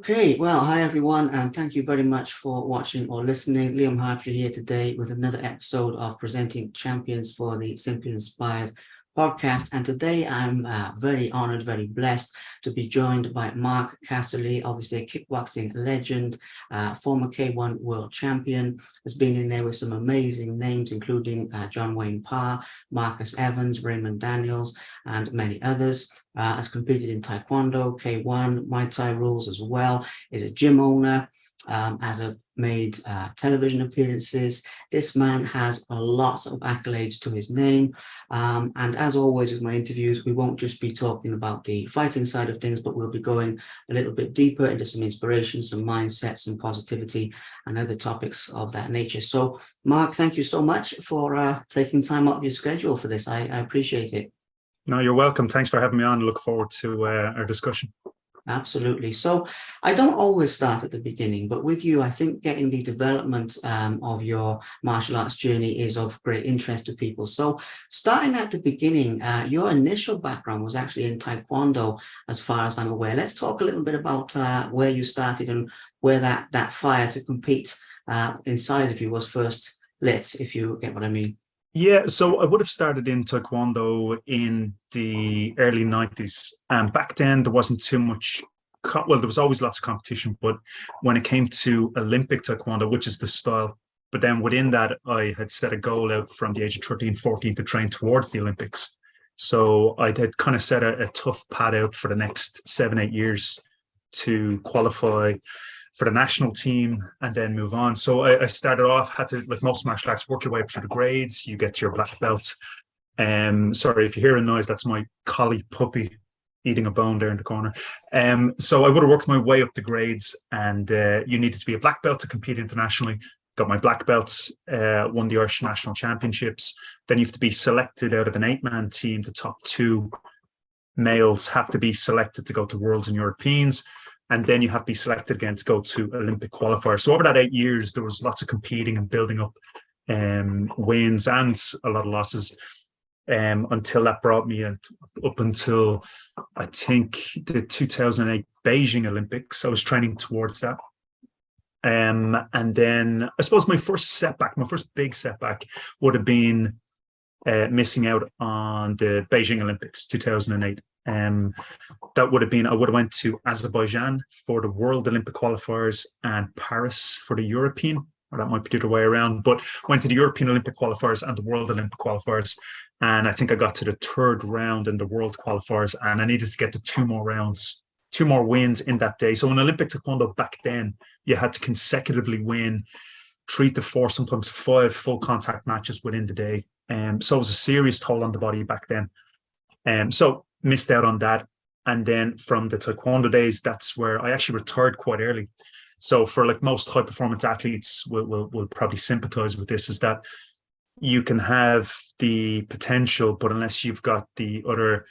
Okay, well, hi everyone, and thank you very much for watching or listening. Liam Hartree here today with another episode of Presenting Champions for the Simply Inspired podcast. And today I'm very honored, very blessed to be joined by Mark Casserly, obviously a kickboxing legend, former K1 world champion, has been in there with some amazing names, including John Wayne Parr, Marcus Evans, Raymond Daniels, and many others. Has competed in Taekwondo, K1, Muay Thai rules as well, is a gym owner, has made television appearances. This man has a lot of accolades to his name. And as always with my interviews, we won't just be talking about the fighting side of things, but we'll be going a little bit deeper into some inspiration, some mindset, some positivity, and other topics of that nature. So, Mark, thank you so much for taking time out of your schedule for this. I appreciate it. No, you're welcome. Thanks for having me on. Look forward to our discussion. Absolutely. So I don't always start at the beginning, but with you, I think getting the development of your martial arts journey is of great interest to people. So starting at the beginning, your initial background was actually in Taekwondo, as far as I'm aware. Let's talk a little bit about where you started and where that fire to compete inside of you was first lit, if you get what I mean. Yeah, so I would have started in Taekwondo in the early 90s. And back then, there wasn't too much, well, there was always lots of competition. But when it came to Olympic Taekwondo, which is the style, but then within that, I had set a goal out from the age of 13, 14 to train towards the Olympics. So I had kind of set a tough pad out for the next 7, 8 years to qualify for the national team and then move on. So I started off, had to, like most martial arts, work your way up through the grades. You get to your black belt. Sorry, if you hear a noise, that's my collie puppy eating a bone there in the corner. So I would have worked my way up the grades, and you needed to be a black belt to compete internationally. Got my black belts, won the Irish National Championships. Then you have to be selected out of an 8-man team. The top 2 males have to be selected to go to Worlds and Europeans. And then you have to be selected again to go to Olympic qualifiers. So over that 8 years, there was lots of competing and building up wins and a lot of losses until that brought me up until, I think, the 2008 Beijing Olympics. I was training towards that. And then I suppose my first big setback would have been missing out on the Beijing Olympics 2008. That would have been, I would have went to Azerbaijan for the World Olympic qualifiers and Paris for the European, or that might be the other way around, but went to the European Olympic qualifiers and the World Olympic qualifiers. And I think I got to the 3rd round in the World qualifiers, and I needed to get to 2 more rounds, 2 more wins in that day. So in Olympic Taekwondo back then, you had to consecutively win 3 to 4, sometimes 5 full contact matches within the day. So it was a serious toll on the body back then. So missed out on that. And then from the Taekwondo days, that's where I actually retired quite early. So for like most high performance athletes will probably sympathize with this, is that you can have the potential, but unless you've got the other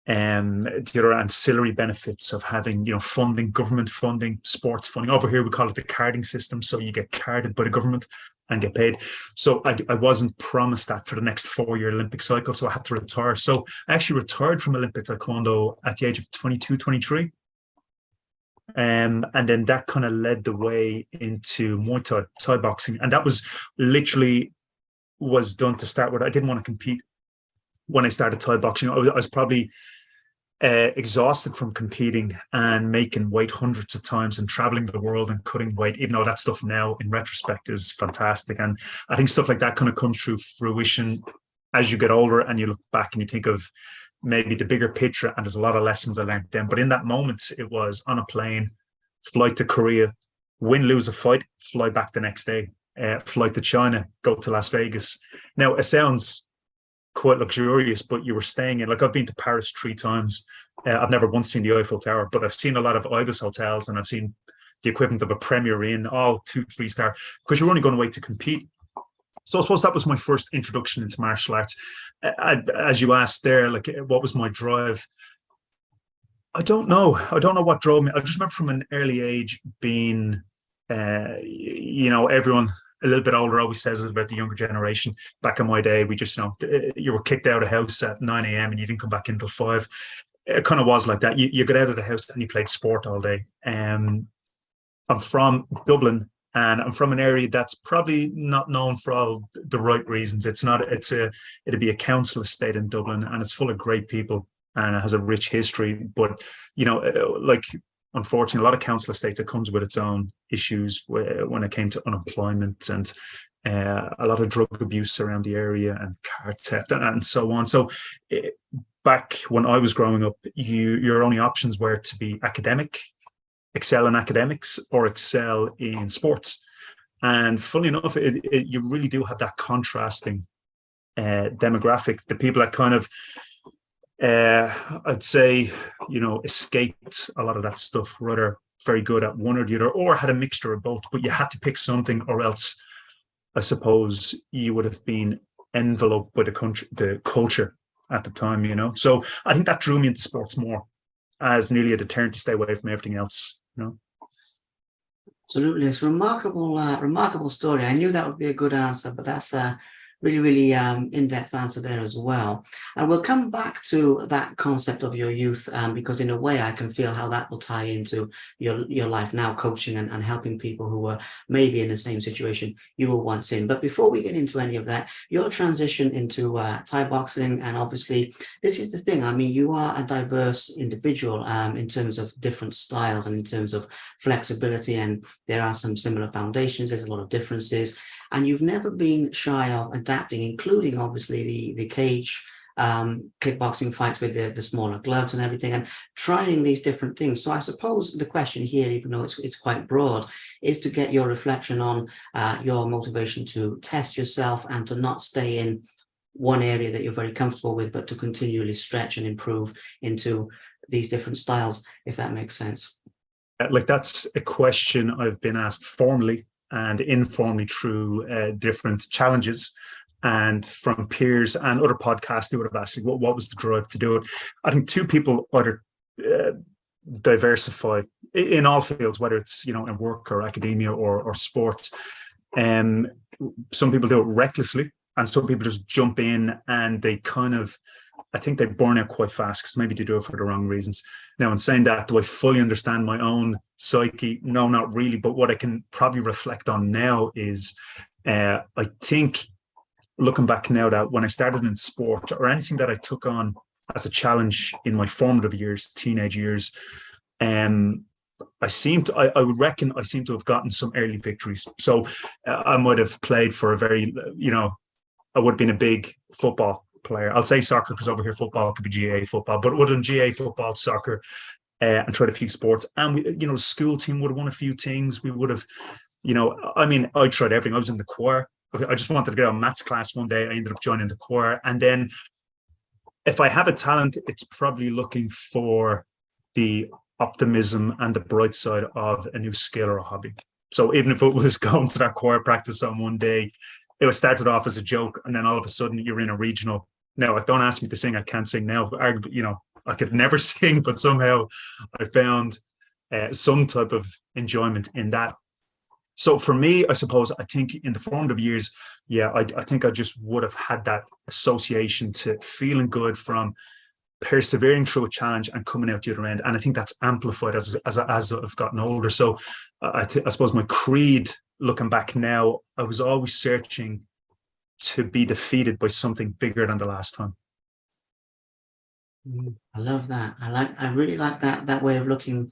ancillary benefits of having, funding, government funding, sports funding. Over here, we call it the carding system. So you get carded by the government and get paid. So I wasn't promised that for the next 4-year Olympic cycle. So I had to retire. So I actually retired from Olympic Taekwondo at the age of 22, 23. And then that kind of led the way into Muay Thai boxing. And that was literally was done to start with. I didn't want to compete when I started Thai boxing. I was probably exhausted from competing and making weight hundreds of times and traveling the world and cutting weight, even though that stuff now in retrospect is fantastic. And I think stuff like that kind of comes through fruition as you get older and you look back and you think of maybe the bigger picture, and there's a lot of lessons I learned then. But in that moment, it was on a plane, flight to Korea, win, lose a fight, fly back the next day, flight to China, go to Las Vegas. Now, it sounds quite luxurious, but you were staying in, like, I've been to Paris 3 times. I've never once seen the Eiffel Tower, but I've seen a lot of Ibis hotels, and I've seen the equivalent of a Premier Inn, all 2-3 star, because you're only going away to compete. So I suppose that was my first introduction into martial arts. As you asked there, like, what was my drive? I don't know what drove me. I just remember from an early age being, everyone a little bit older always says about the younger generation. Back in my day, we just, you were kicked out of house at 9 a.m. and you didn't come back until 5. it kind of was like that. You got out of the house and you played sport all day. I'm from Dublin, and I'm from an area that's probably not known for all the right reasons. It's not. It'd be a council estate in Dublin, and it's full of great people, and it has a rich history. But like, unfortunately, a lot of council estates, it comes with its own issues when it came to unemployment and a lot of drug abuse around the area and car theft and so on. So back when I was growing up, your only options were to be academic, excel in academics, or excel in sports. And funny enough, you really do have that contrasting demographic. The people that kind of, I'd say, escaped a lot of that stuff, were either very good at one or the other, or had a mixture of both. But you had to pick something, or else, I suppose, you would have been enveloped by the culture at the time. So I think that drew me into sports more as nearly a deterrent to stay away from everything else. Absolutely. It's a remarkable story. I knew that would be a good answer, but that's a really in-depth answer there as well. And we'll come back to that concept of your youth, because in a way I can feel how that will tie into your life now, coaching and helping people who were maybe in the same situation you were once in. But before we get into any of that, your transition into Thai boxing, and obviously this is the thing. I mean, you are a diverse individual in terms of different styles and in terms of flexibility, and there are some similar foundations. There's a lot of differences. And you've never been shy of adapting, including obviously the cage kickboxing fights with the smaller gloves and everything, and trying these different things. So I suppose the question here, even though it's quite broad, is to get your reflection on your motivation to test yourself and to not stay in one area that you're very comfortable with, but to continually stretch and improve into these different styles, if that makes sense. Like, that's a question I've been asked formally and informally through different challenges, and from peers and other podcasts. They would have asked me what was the drive to do it. I think two people either diversify in all fields, whether it's in work or academia or sports. Some people do it recklessly, and some people just jump in and they kind of, I think they burn out quite fast because maybe they do it for the wrong reasons. Now, in saying that, do I fully understand my own psyche? No, not really. But what I can probably reflect on now is, I think, looking back now, that when I started in sport or anything that I took on as a challenge in my formative years, teenage years, I reckon I seem to have gotten some early victories. So I might have played for I would have been a big football player. I'll say soccer because over here football could be GA football, but would have done GA football, soccer, and tried a few sports. And we, school team would have won a few things. We would have, I tried everything. I was in the choir. I just wanted to get out of maths class one day. I ended up joining the choir. And then if I have a talent, it's probably looking for the optimism and the bright side of a new skill or a hobby. So even if it was going to that choir practice on one day, it was started off as a joke, and then all of a sudden you're in a regional. Now, don't ask me to sing. I can't sing now. I could never sing, but somehow I found some type of enjoyment in that. So for me, I suppose, I think in the formative years, I think I just would have had that association to feeling good from persevering through a challenge and coming out the other end. And I think that's amplified as I've gotten older. So I suppose my creed, looking back now, I was always searching to be defeated by something bigger than the last time. I love that. I really like that way of looking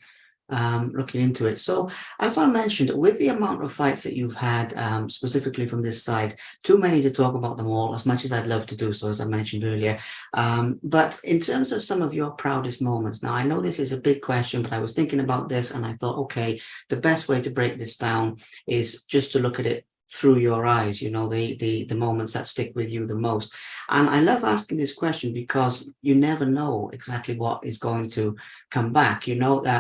into it. So, as I mentioned, with the amount of fights that you've had, specifically from this side, too many to talk about them all, as much as I'd love to do so, as I mentioned earlier. But in terms of some of your proudest moments, now I know this is a big question, but I was thinking about this and I thought, okay, the best way to break this down is just to look at it through your eyes, the moments that stick with you the most. And I love asking this question because you never know exactly what is going to come back.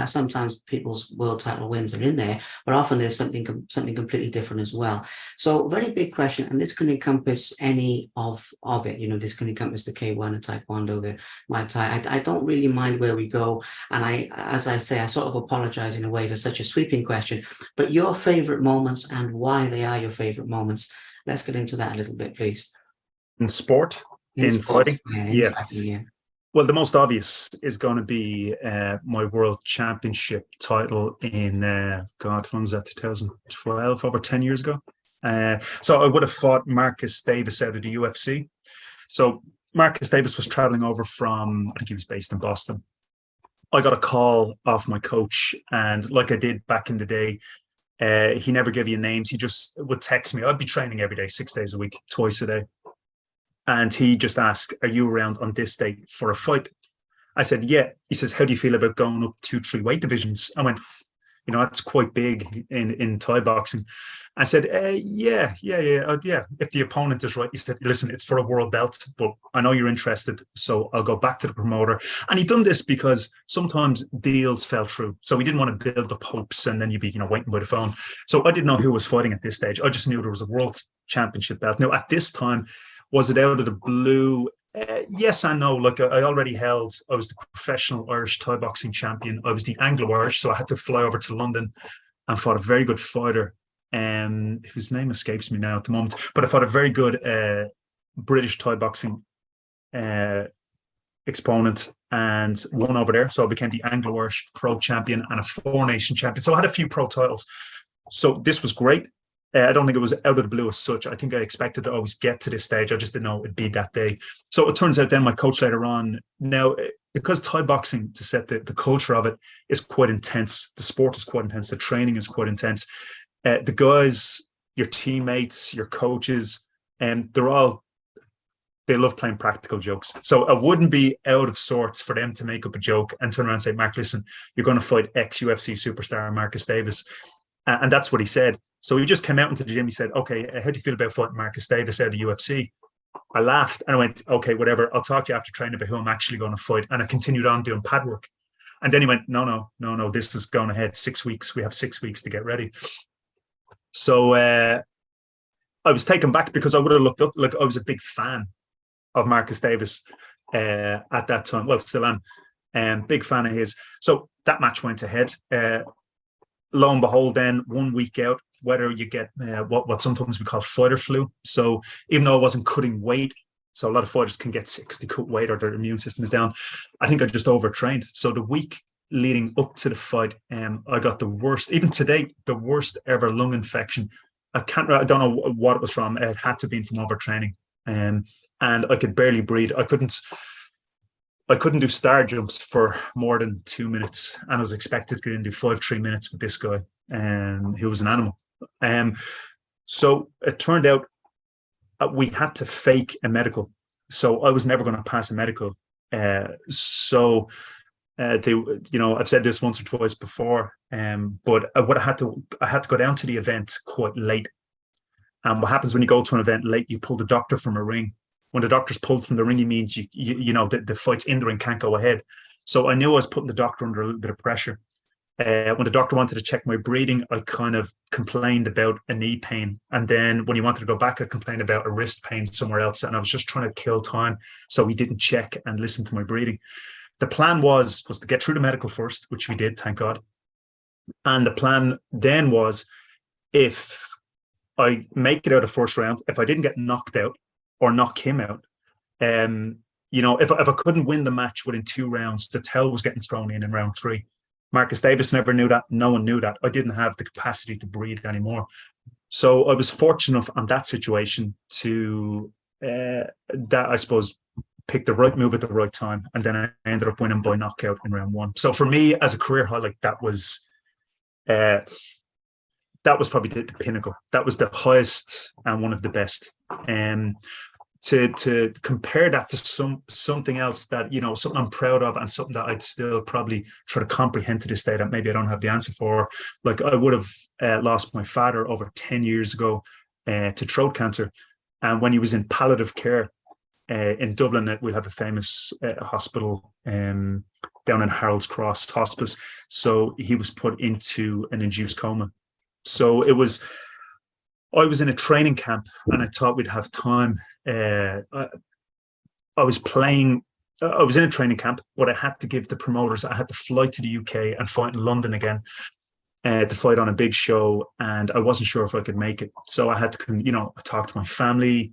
Sometimes people's world title wins are in there, but often there's something completely different as well. So very big question, and this can encompass any of it. This can encompass the K1, the Taekwondo, the Muay Thai. I don't really mind where we go, and as I say, I sort of apologize in a way for such a sweeping question. But your favorite moments and why they are your favorite moments. Let's get into that a little bit, please. In sport, in sports, fighting, yeah. Well, the most obvious is going to be my world championship title in, God, when was that, 2012, over 10 years ago. So I would have fought Marcus Davis out of the UFC. So Marcus Davis was traveling over from, I think he was based in Boston. I got a call off my coach, and like I did back in the day, he never gave you names. He just would text me. I'd be training every day, 6 days a week, twice a day. And he just asked, "Are you around on this date for a fight?" I said, "Yeah." He says, "How do you feel about going up 2, 3 weight divisions?" I went, that's quite big in Thai boxing. I said, yeah. If the opponent is right, he said, "Listen, it's for a world belt, but I know you're interested, so I'll go back to the promoter." And he done this because sometimes deals fell through, so we didn't want to build up hopes and then you'd be, waiting by the phone. So I didn't know who was fighting at this stage. I just knew there was a world championship belt. Now, at this time, was it out of the blue? Yes and no. Like I was the professional Irish Thai boxing champion. I was the Anglo-Irish, so I had to fly over to London and fought a very good fighter, whose name escapes me now at the moment. But I fought a very good British Thai boxing exponent and won over there. So I became the Anglo-Irish pro champion and a four-nation champion. So I had a few pro titles. So this was great. I don't think it was out of the blue as such. I think I expected to always get to this stage. I just didn't know it'd be that day. So it turns out then my coach later on, now, because Thai boxing, to set the culture of it, is quite intense. The sport is quite intense. The training is quite intense. The guys, your teammates, your coaches, and they love playing practical jokes. So it wouldn't be out of sorts for them to make up a joke and turn around and say, "Mark, listen, you're going to fight ex-UFC superstar Marcus Davis." And that's what he said. So he just came out into the gym. He said, "Okay, how do you feel about fighting Marcus Davis out of the UFC?" I laughed and I went, "Okay, whatever. I'll talk to you after training about who I'm actually going to fight." And I continued on doing pad work. And then he went, No, this is going ahead 6 weeks. We have 6 weeks to get ready. So I was taken back because I would have looked up, like I was a big fan of Marcus Davis at that time. Well, still am. Big fan of his. So that match went ahead. Lo and behold, then 1 week out, whether you get what sometimes we call fighter flu. So even though I wasn't cutting weight, so a lot of fighters can get sick because they cut weight or their immune system is down. I think I just overtrained. So the week leading up to the fight, I got the worst, even today, the worst ever lung infection. I don't know what it was from. It had to be from overtraining. And I could barely breathe. I couldn't do star jumps for more than 2 minutes, and I was expected to do 3 minutes with this guy, who was an animal. So it turned out we had to fake a medical. So I was never going to pass a medical. So I've said this once or twice before, but I had to go down to the event quite late. And what happens when you go to an event late? You pull the doctor from a ring. When the doctor's pulled from the ring, it means the fight's in the ring, can't go ahead. So I knew I was putting the doctor under a little bit of pressure. When the doctor wanted to check my breathing, I kind of complained about a knee pain. And then when he wanted to go back, I complained about a wrist pain somewhere else. And I was just trying to kill time. So he didn't check and listen to my breathing. The plan was to get through the medical first, which we did, thank God. And the plan then was, if I make it out of first round, if I didn't get knocked out or knock him out, if I couldn't win the match within 2 rounds, the towel was getting thrown in round 3. Marcus Davis never knew that. No one knew that. I didn't have the capacity to breathe anymore. So I was fortunate enough on that situation to, I suppose, pick the right move at the right time. And then I ended up winning by knockout in round 1. So for me, as a career highlight, that was probably the pinnacle. That was the highest and one of the best. To compare that to something else that, something I'm proud of and something that I'd still probably try to comprehend to this day that maybe I don't have the answer for. Like, I would have lost my father over 10 years ago to throat cancer. And when he was in palliative care in Dublin, we'll have a famous hospital down in Harold's Cross Hospice. So he was put into an induced coma. So I was in a training camp and I thought we'd have time. I was in a training camp, but I had to give the promoters, I had to fly to the UK and fight in London again to fight on a big show. And I wasn't sure if I could make it. So I had to, I talked to my family.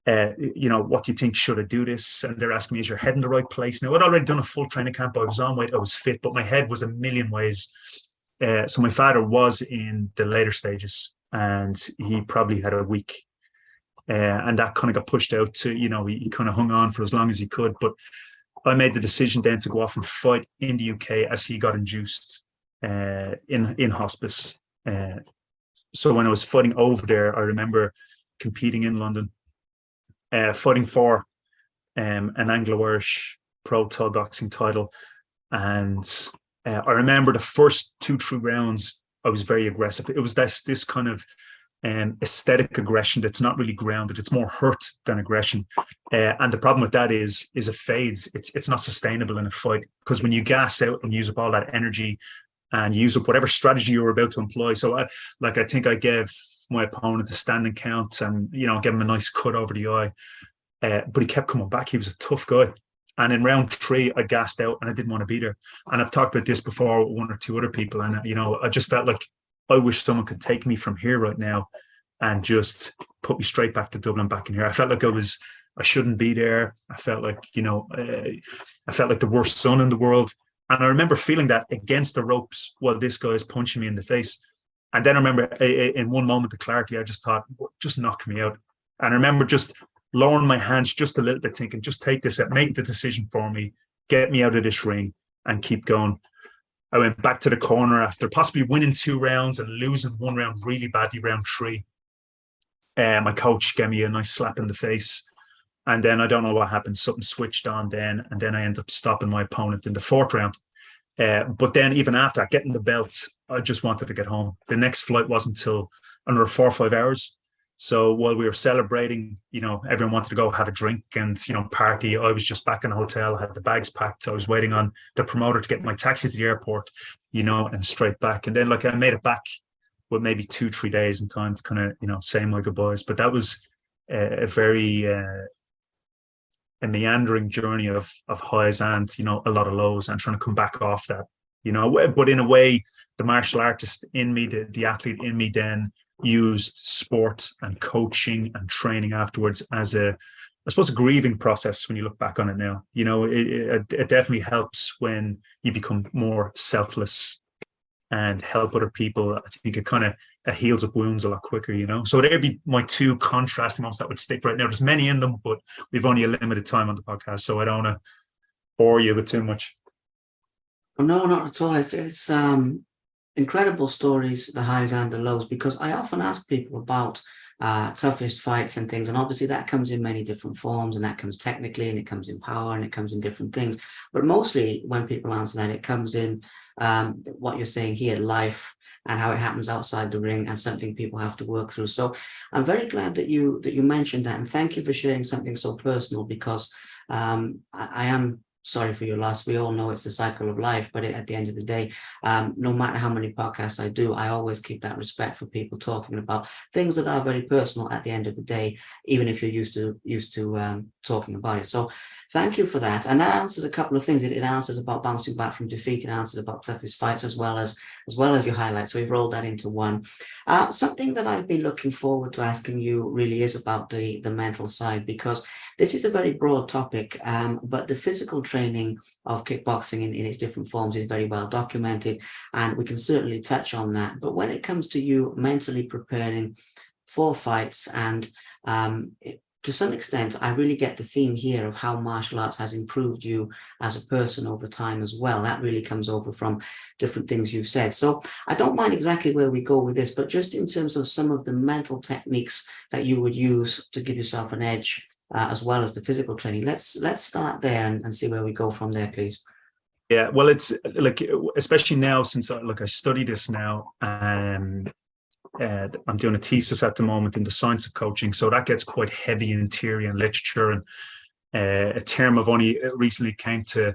what do you think? Should I do this? And they're asking me, is your head in the right place? Now, I'd already done a full training camp. I was on weight, I was fit, but my head was a million ways. So my father was in the later stages, and he probably had a week. And that kind of got pushed out to, he kind of hung on for as long as he could. But I made the decision then to go off and fight in the UK as he got induced in hospice. So when I was fighting over there, I remember competing in London, fighting for an Anglo-Irish pro Thai boxing title. And I remember the first 2-3 rounds, I was very aggressive. It was this kind of aesthetic aggression that's not really grounded. It's more hurt than aggression. And the problem with that is it fades. It's not sustainable in a fight, because when you gas out and use up all that energy and use up whatever strategy you're about to employ. So I think I gave my opponent a standing count and, gave him a nice cut over the eye. But he kept coming back. He was a tough guy. And in round 3, I gassed out and I didn't want to be there. And I've talked about this before with 1 or 2 other people. And, I just felt like I wish someone could take me from here right now and just put me straight back to Dublin, back in here. I felt like I shouldn't be there. I felt like, I felt like the worst son in the world. And I remember feeling that against the ropes while this guy is punching me in the face. And then I remember in one moment of clarity, I just thought, just knock me out. And I remember just lowering my hands just a little bit, thinking, just take this out, make the decision for me, get me out of this ring and keep going. I went back to the corner after possibly winning 2 rounds and losing 1 round really badly, round 3. My coach gave me a nice slap in the face. And then I don't know what happened. Something switched on then. And then I ended up stopping my opponent in the 4th round. But then even after that, getting the belt, I just wanted to get home. The next flight wasn't until another 4 or 5 hours. So while we were celebrating, everyone wanted to go have a drink and, party. I was just back in the hotel. I had the bags packed. I was waiting on the promoter to get my taxi to the airport, and straight back. And then I made it back with maybe 2-3 days in time to kind of, say my goodbyes. But that was a very a meandering journey of highs and, a lot of lows, and trying to come back off that, but in a way, the martial artist in me, the athlete in me then used sport and coaching and training afterwards as I suppose, a grieving process when you look back on it now. It definitely helps when you become more selfless and help other people. I think it kind of heals up wounds a lot quicker, So there'd be my 2 contrasting moments that would stick right now. There's many in them, but we've only a limited time on the podcast, so I don't want to bore you with too much. No, not at all. It's incredible stories, the highs and the lows, because I often ask people about toughest fights and things, and obviously that comes in many different forms, and that comes technically, and it comes in power, and it comes in different things. But mostly when people answer that, it comes in what you're saying here, life, and how it happens outside the ring, and something people have to work through. So I'm very glad that you mentioned that, and thank you for sharing something so personal, because I am sorry for your loss. We all know it's the cycle of life, but at the end of the day, no matter how many podcasts I do, I always keep that respect for people talking about things that are very personal at the end of the day, even if you're used to talking about it. So thank you for that. And that answers a couple of things. It answers about bouncing back from defeat. It answers about toughest fights, as well as your highlights. So we've rolled that into one. Something that I've been looking forward to asking you really is about the mental side, because this is a very broad topic, but the physical training of kickboxing in its different forms is very well documented, and we can certainly touch on that. But when it comes to you mentally preparing for fights, and to some extent, I really get the theme here of how martial arts has improved you as a person over time as well. That really comes over from different things you've said. So I don't mind exactly where we go with this, but just in terms of some of the mental techniques that you would use to give yourself an edge, as well as the physical training. Let's start there and see where we go from there, please. Yeah, well, it's like, especially now, since I study this now, and I'm doing a thesis at the moment in the science of coaching, so that gets quite heavy in theory and literature, and a term I've only recently came to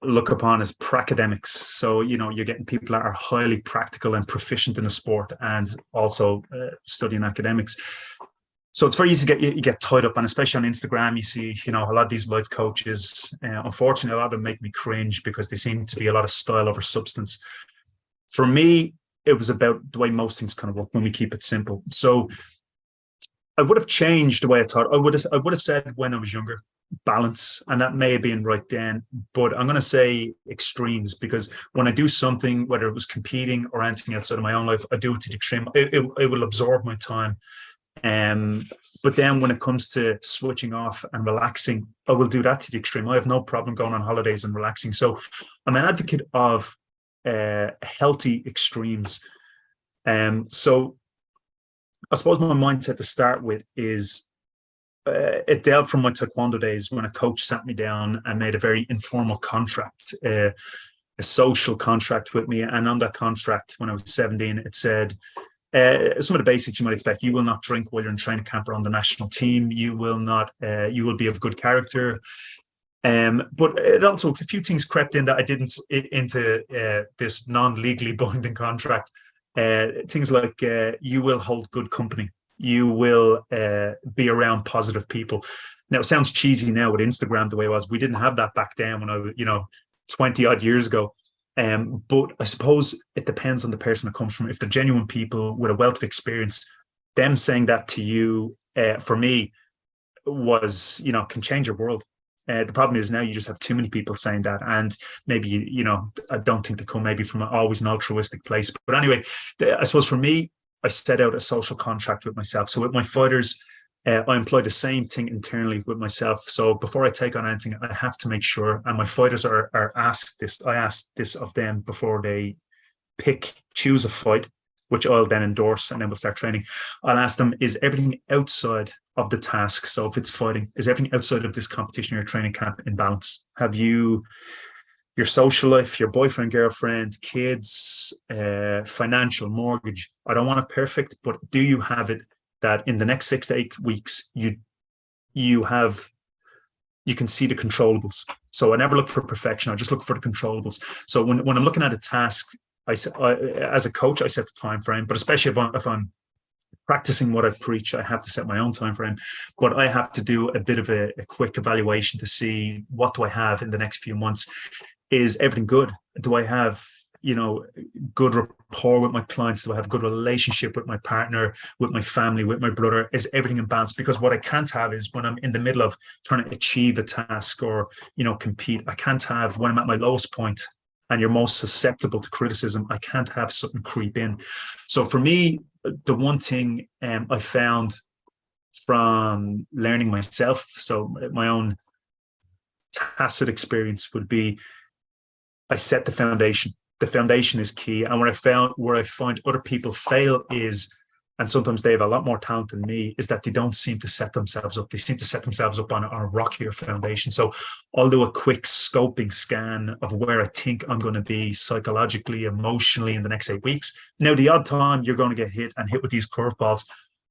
look upon as pracademics. So you're getting people that are highly practical and proficient in the sport, and also studying academics. So it's very easy to get tied up, and especially on Instagram, you see, a lot of these life coaches. Unfortunately, a lot of them make me cringe, because they seem to be a lot of style over substance. For me, it was about the way most things kind of work when we keep it simple. So I would have changed the way I thought. I would have said when I was younger, balance, and that may have been right then. But I'm going to say extremes, because when I do something, whether it was competing or anything outside of my own life, I do it to the extreme. It will absorb my time. But then when it comes to switching off and relaxing, I will do that to the extreme. I have no problem going on holidays and relaxing. So I'm an advocate of healthy extremes. So I suppose my mindset to start with is it dealt from my taekwondo days when a coach sat me down and made a very informal contract, a social contract with me. And on that contract, when I was 17, it said, some of the basics you might expect. You will not drink while you're in training camp or on the national team. You will not. You will be of good character. But it also, a few things crept in that I didn't into this non-legally binding contract. Things like you will hold good company. You will be around positive people. Now, it sounds cheesy now with Instagram the way it was. We didn't have that back then when I was, 20 odd years ago. But I suppose it depends on the person it comes from. If they're genuine people with a wealth of experience, them saying that to you, for me, was, can change your world. The problem is now you just have too many people saying that, and maybe I don't think they come maybe from always an altruistic place. But anyway, I suppose for me, I set out a social contract with myself. So with my fighters, I employ the same thing internally with myself. So before I take on anything, I have to make sure, and my fighters are asked this. I ask this of them before they choose a fight, which I'll then endorse, and then we'll start training. I'll ask them, is everything outside of the task? So if it's fighting, is everything outside of this competition or your training camp in balance? Have you your social life, your boyfriend, girlfriend, kids, financial, mortgage? I don't want it perfect, but do you have it that in the next 6 to 8 weeks, you can see the controllables? So I never look for perfection. I just look for the controllables. So when I'm looking at a task, as a coach, I set the time frame, but especially if I'm practicing what I preach, I have to set my own time frame. But I have to do a bit of a quick evaluation to see, what do I have in the next few months? Is everything good? Do I have good rapport with my clients? Do I have a good relationship with my partner, with my family, with my brother? Is everything in balance? Because what I can't have is when I'm in the middle of trying to achieve a task or compete, I can't have, when I'm at my lowest point and you're most susceptible to criticism, I can't have something creep in. So for me, the one thing I found from learning myself, so my own tacit experience would be, I set the foundation. The foundation is key. And where I find other people fail is, and sometimes they have a lot more talent than me, is that they don't seem to set themselves up. They seem to set themselves up on a rockier foundation. So I'll do a quick scoping scan of where I think I'm going to be psychologically, emotionally in the next 8 weeks. Now, the odd time you're going to get hit with these curveballs,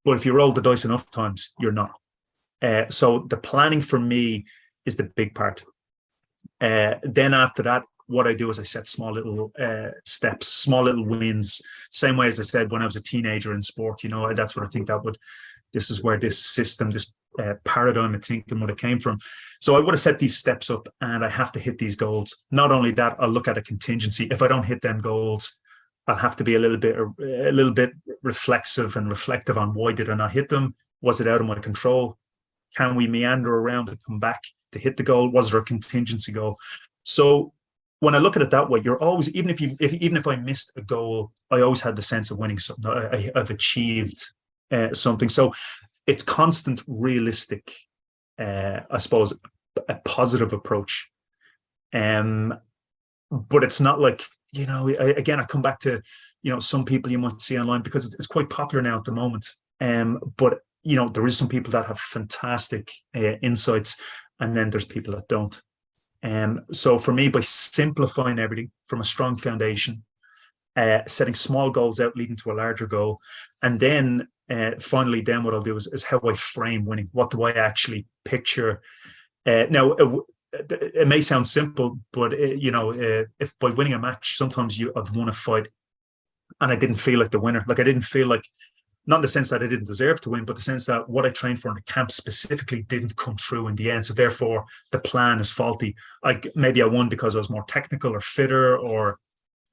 but if you roll the dice enough times, you're not. So the planning for me is the big part. Then after that, what I do is I set small little steps, small little wins. Same way as I said when I was a teenager in sport, that's what I think this is where this system, this paradigm of thinking, what it came from. So I would have set these steps up, and I have to hit these goals. Not only that, I'll look at a contingency. If I don't hit them goals, I'll have to be a little bit reflexive and reflective on, why did I not hit them? Was it out of my control? Can we meander around and come back to hit the goal? Was there a contingency goal? So when I look at it that way, you're always, even if I missed a goal, I always had the sense of winning something. I've achieved something. So it's constant, realistic, I suppose, a positive approach. But it's not like, again, I come back to, some people you might see online, because it's quite popular now at the moment. But, there is some people that have fantastic insights, and then there's people that don't. So for me, by simplifying everything from a strong foundation, setting small goals out leading to a larger goal, and then finally, then what I'll do is how I frame winning. What do I actually picture? Now, it may sound simple, but if by winning a match, sometimes I've won a fight and I didn't feel like the winner. Like I didn't feel like, not in the sense that I didn't deserve to win, but the sense that what I trained for in the camp specifically didn't come true in the end. So therefore, the plan is faulty. Maybe I won because I was more technical or fitter, or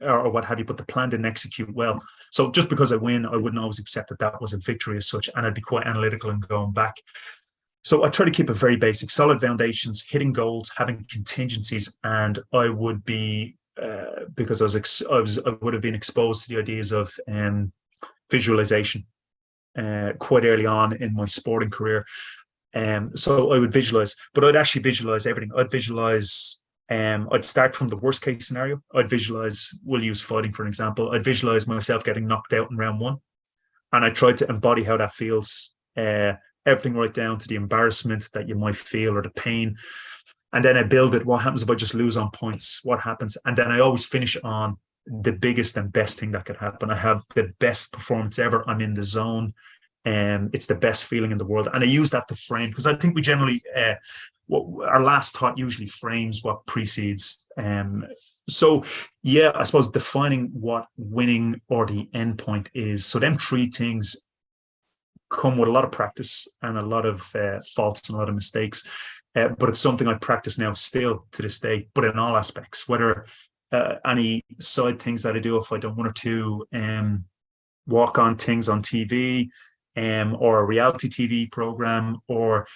or what have you, but the plan didn't execute well. So just because I win, I wouldn't always accept that that was a victory as such, and I'd be quite analytical and going back. So I try to keep it very basic, solid foundations, hitting goals, having contingencies, and I would be because I would have been exposed to the ideas of visualization quite early on in my sporting career. So I would visualize, but I'd actually visualize everything. I'd visualize. I'd start from the worst case scenario. I'd visualize. We'll use fighting for an example. I'd visualize myself getting knocked out in round one, and I tried to embody how that feels. Everything right down to the embarrassment that you might feel or the pain. And then I build it. What happens if I just lose on points? What happens? And then I always finish on the biggest and best thing that could happen. I have the best performance ever. I'm in the zone. It's the best feeling in the world. And I use that to frame, because I think we generally, our last thought usually frames what precedes. So yeah, I suppose defining what winning or the end point is. So them three things come with a lot of practice and a lot of faults and a lot of mistakes. But it's something I practice now still to this day, but in all aspects, whether any side things that I do, if I done one or two walk on things on TV, or a reality TV program, or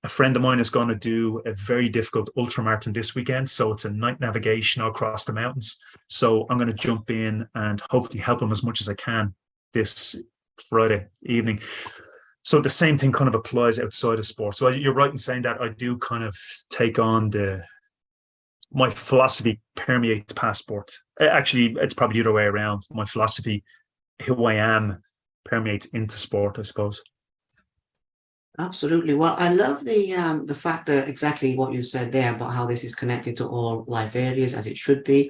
a friend of mine is going to do a very difficult ultramarathon this weekend. So it's a night navigation across the mountains. So I'm going to jump in and hopefully help him as much as I can this Friday evening. So the same thing kind of applies outside of sport. So you're right in saying that I do kind of take on my philosophy permeates past sport. Actually, it's probably the other way around. My philosophy, who I am, permeates into sport, I suppose. Absolutely. Well, I love the fact that exactly what you said there about how this is connected to all life areas, as it should be.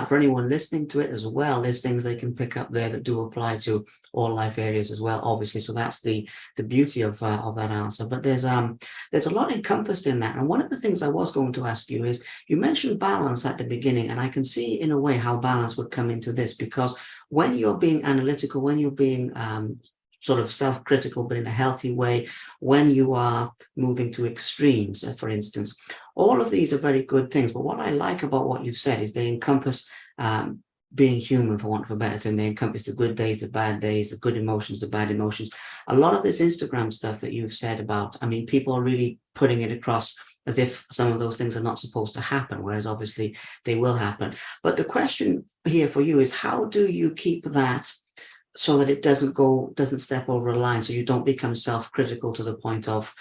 For anyone listening to it as well, there's things they can pick up there that do apply to all life areas as well, obviously. So that's the beauty of that answer. But there's a lot encompassed in that. And one of the things I was going to ask you is, you mentioned balance at the beginning, and I can see in a way how balance would come into this, because when you're being analytical, when you're being sort of self-critical, but in a healthy way, when you are moving to extremes, for instance, all of these are very good things. But what I like about what you've said is they encompass being human, for want of a better term. They encompass the good days, the bad days, the good emotions, the bad emotions. A lot of this Instagram stuff that you've said about, I mean, people are really putting it across as if some of those things are not supposed to happen, whereas obviously they will happen. But the question here for you is, how do you keep that so that it doesn't step over a line, so you don't become self-critical to the point of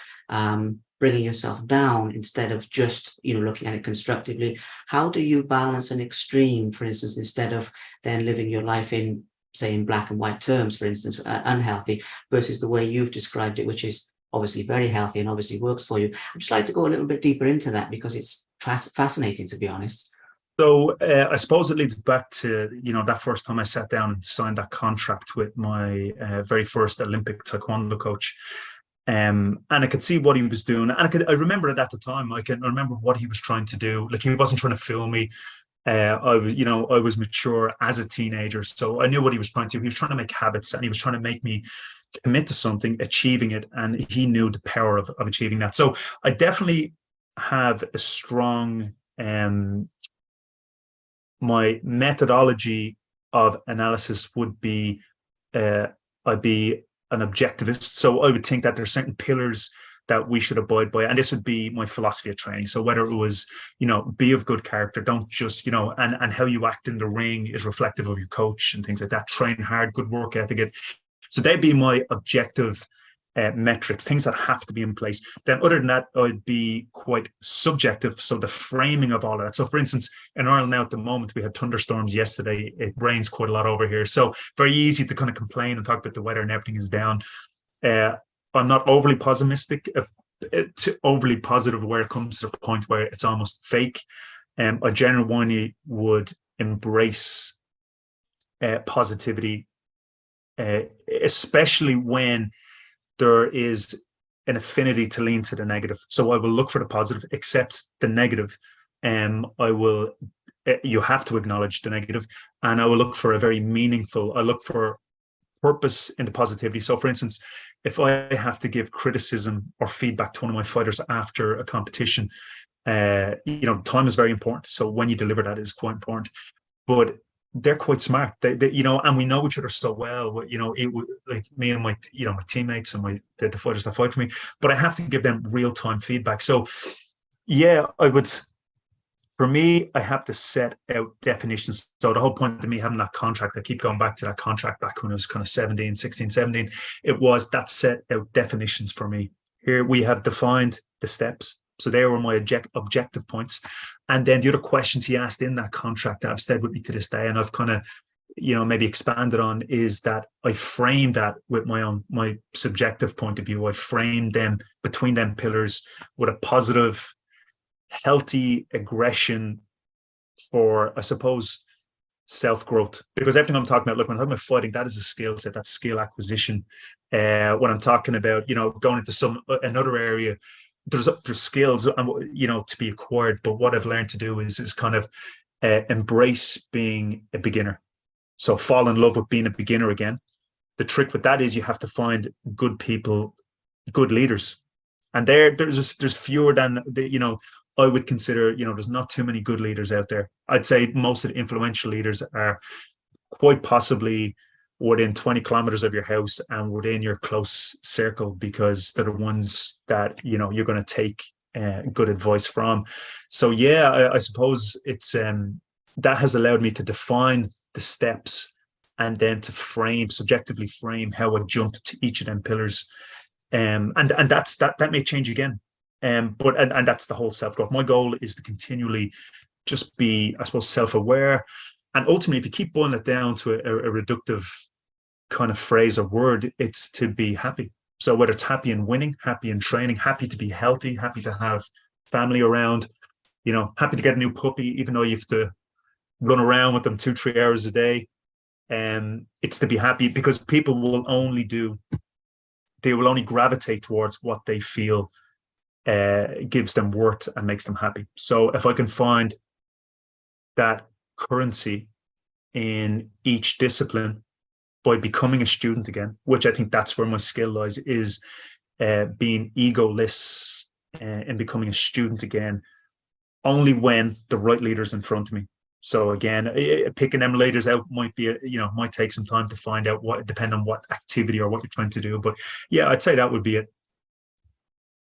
bringing yourself down instead of just, looking at it constructively? How do you balance an extreme, for instance, instead of then living your life in, say, in black and white terms, for instance, unhealthy, versus the way you've described it, which is obviously very healthy and obviously works for you? I'd just like to go a little bit deeper into that, because it's fascinating, to be honest. So I suppose it leads back to, that first time I sat down and signed that contract with my very first Olympic taekwondo coach. And I could see what he was doing. And I remember it at the time. I can remember what he was trying to do. Like, he wasn't trying to fool me. I was mature as a teenager. So I knew what he was trying to do. He was trying to make habits, and he was trying to make me commit to something, achieving it. And he knew the power of achieving that. So I definitely have a strong, my methodology of analysis would be, I'd be an objectivist. So I would think that there are certain pillars that we should abide by. And this would be my philosophy of training. So whether it was, be of good character, don't just, and how you act in the ring is reflective of your coach and things like that. Train hard, good work ethic. So they'd be my objective metrics, things that have to be in place. Then other than that, I'd be quite subjective. So the framing of all of that. So for instance, in Ireland now at the moment, we had thunderstorms yesterday. It rains quite a lot over here. So very easy to kind of complain and talk about the weather and everything is down. I'm not overly pessimistic, overly positive where it comes to the point where it's almost fake. I genuinely would embrace positivity, especially when there is an affinity to lean to the negative. So I will look for the positive, accept the negative. You have to acknowledge the negative, and I will look for I look for purpose in the positivity. So for instance, if I have to give criticism or feedback to one of my fighters after a competition, time is very important. So when you deliver that is quite important. But they're quite smart. They and we know each other so well. Like me and my teammates and the fighters that fight for me. But I have to give them real time feedback. So yeah, I would. For me, I have to set out definitions. So the whole point of me having that contract, I keep going back to that contract back when I was kind of 17, it was that set out definitions for me. Here we have defined the steps. So they were my objective points. And then the other questions he asked in that contract that have stayed with me to this day, and I've kind of, maybe expanded on, is that I framed that with my subjective point of view. I framed them between them pillars with a positive, healthy aggression for, I suppose, self-growth. Because everything I'm talking about, look, when I'm talking about fighting, that is a skill set, that's skill acquisition. When I'm talking about, going into another area, there's skills, to be acquired. But what I've learned to do is kind of embrace being a beginner. So fall in love with being a beginner again. The trick with that is you have to find good people, good leaders. And there's fewer than I would consider, there's not too many good leaders out there. I'd say most of the influential leaders are quite possibly within 20 kilometers of your house and within your close circle, because they're the ones that, you're going to take good advice from. So, yeah, I suppose it's that has allowed me to define the steps and then to subjectively frame how I jump to each of them pillars. And that may change again. But that's the whole self-growth. My goal is to continually just be, I suppose, self-aware. And ultimately, if you keep boiling it down to a reductive kind of phrase or word, it's to be happy. So whether it's happy in winning, happy in training, happy to be healthy, happy to have family around, happy to get a new puppy, even though you have to run around with them 2-3 hours a day. It's to be happy, because people will only gravitate towards what they feel gives them worth and makes them happy. So if I can find that currency in each discipline by becoming a student again, which I think that's where my skill lies, is being egoless and becoming a student again, only when the right leader's in front of me. So again, picking them leaders out might take some time to find out, depend on what activity or what you're trying to do. But yeah, I'd say that would be it.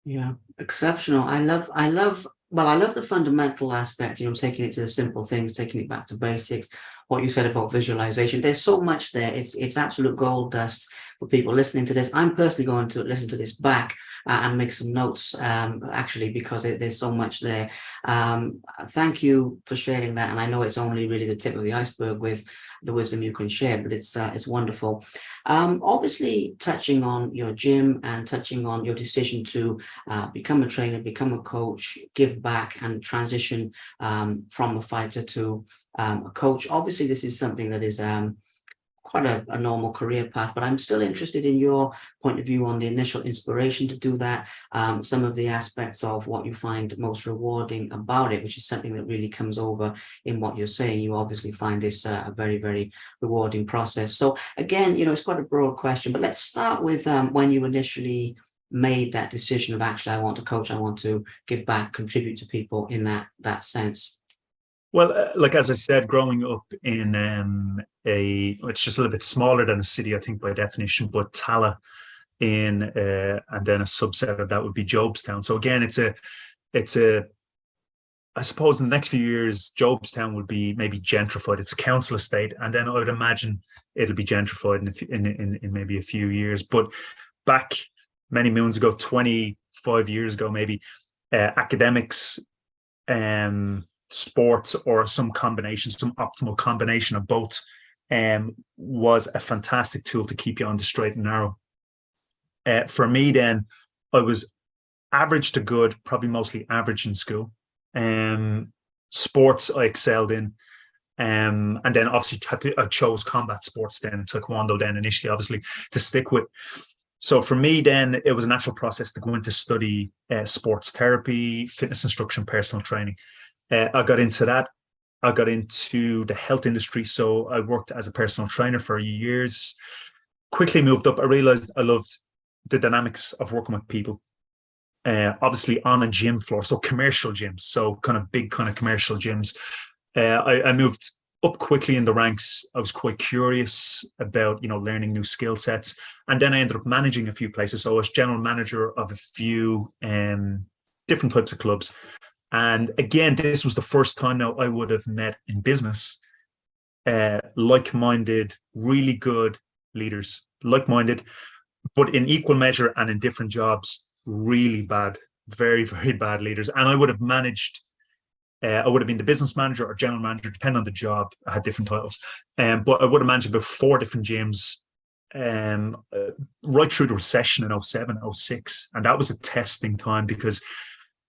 Yeah, exceptional. I love the fundamental aspect, taking it to the simple things, taking it back to basics. What you said about visualization, there's so much there. It's absolute gold dust for people listening to this. I'm personally going to listen to this back and make some notes, actually, because there's so much there. Thank you for sharing that. And I know it's only really the tip of the iceberg with the wisdom you can share, but it's wonderful. Obviously, touching on your gym and touching on your decision to become a trainer, become a coach, give back, and transition from a fighter to a coach. Obviously, this is something that is quite a normal career path, but I'm still interested in your point of view on the initial inspiration to do that, some of the aspects of what you find most rewarding about it, which is something that really comes over in what you're saying. You obviously find this a very, very rewarding process. So again, it's quite a broad question, but let's start with when you initially made that decision of, actually, I want to coach, I want to give back, contribute to people in that sense. Well, like as I said, growing up in it's just a little bit smaller than a city, I think, by definition, but Tala and then a subset of that would be Jobstown. So again, it's a I suppose in the next few years, Jobstown would be maybe gentrified. It's a council estate, and then I would imagine it'll be gentrified in maybe a few years. But back many moons ago, 25 years ago, maybe, academics, sports, or some optimal combination of both, was a fantastic tool to keep you on the straight and narrow. For me, then, I was average to good, probably mostly average in school. Sports I excelled in, and then obviously I chose combat sports, then taekwondo, then initially, obviously, to stick with. So for me, then, it was a natural process to go into study sports therapy, fitness instruction, personal training. I got into that. I got into the health industry. So I worked as a personal trainer for years, quickly moved up. I realized I loved the dynamics of working with people, obviously on a gym floor. So commercial gyms, so kind of big kind of commercial gyms. I moved up quickly in the ranks. I was quite curious about, learning new skill sets. And then I ended up managing a few places. So I was general manager of a few different types of clubs. And again, this was the first time now I would have met in business like-minded, really good leaders, like-minded, but in equal measure and in different jobs, really bad, very, very bad leaders. And I would have managed, I would have been the business manager or general manager, depending on the job. I had different titles. But I would have managed about 4 different gyms right through the recession in 07, 06. And that was a testing time because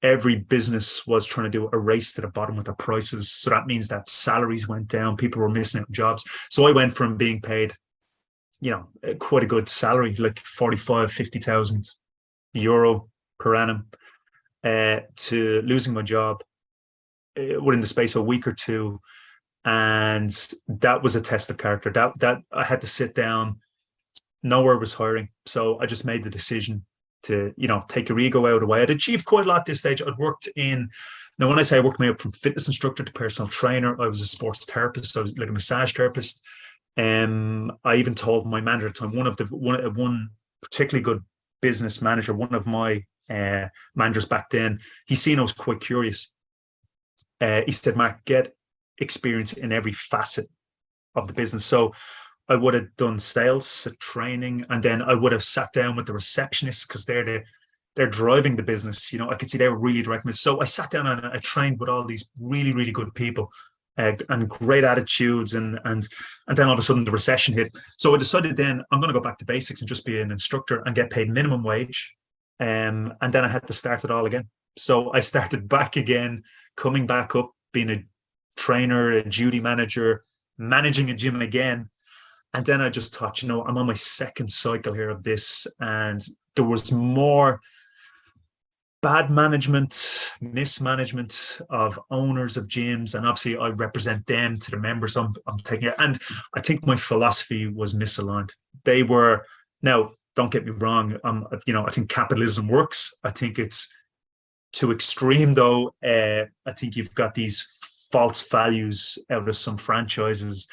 every business was trying to do a race to the bottom with their prices. So that means that salaries went down, people were missing out on jobs. So I went from being paid, quite a good salary, like 45, 50,000 euro per annum, to losing my job within the space of a week or two. And that was a test of character. That I had to sit down. Nowhere was hiring. So I just made the decision to, take your ego out of the way. I'd achieved quite a lot at this stage. I'd worked now when I say I worked my way up from fitness instructor to personal trainer, I was a sports therapist. I was like a massage therapist. I even told my manager at the time, one particularly good business manager, one of my managers back then, he seen I was quite curious. He said, Mark, get experience in every facet of the business. So I would have done sales, training, and then I would have sat down with the receptionists because they're driving the business. I could see they were really directing me. So I sat down and I trained with all these really, really good people and great attitudes. And then all of a sudden the recession hit. So I decided then I'm going to go back to basics and just be an instructor and get paid minimum wage. And then I had to start it all again. So I started back again, coming back up, being a trainer, a duty manager, managing a gym again. And then I just thought, I'm on my second cycle here of this. And there was more bad management, mismanagement of owners of gyms. And obviously I represent them to the members I'm taking it. And I think my philosophy was misaligned. They were, now, don't get me wrong. I think capitalism works. I think it's too extreme though. I think you've got these false values out of some franchises.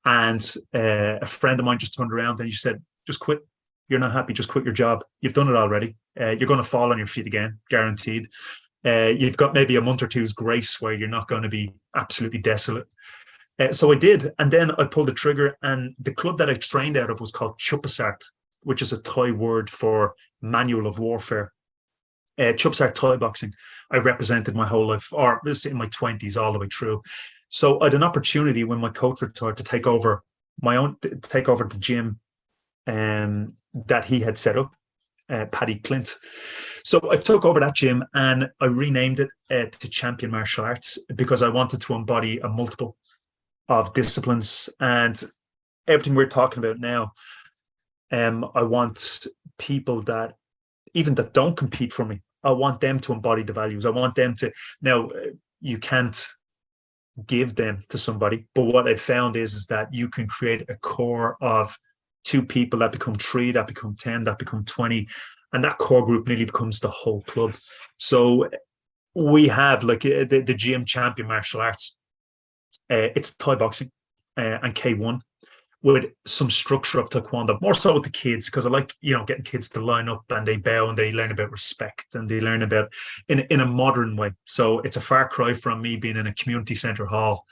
And a friend of mine just turned around and he said, just quit. You're not happy. Just quit your job. You've done it already. You're going to fall on your feet again, guaranteed. You've got maybe a month or two's grace where you're not going to be absolutely desolate. So I did. And then I pulled the trigger. And the club that I trained out of was called Chuppasart, which is a Thai word for manual of warfare. Chuppasart Thai boxing. I represented my whole life, or in my 20s all the way through. So I had an opportunity when my coach retired to take over the gym that he had set up, Paddy Clint. So I took over that gym and I renamed it to Champion Martial Arts because I wanted to embody a multiple of disciplines and everything we're talking about now. I want people that don't compete for me. I want them to embody the values. I want them to, now you can't give them to somebody, but what I found is that you can create a core of 2 people that become 3, that become 10, that become 20, and that core group nearly becomes the whole club. So we have like the gym Champion Martial Arts. It's Thai boxing and K1 with some structure of Taekwondo, more so with the kids, because I like, getting kids to line up and they bow and they learn about respect and they learn about in a modern way. So it's a far cry from me being in a community centre hall,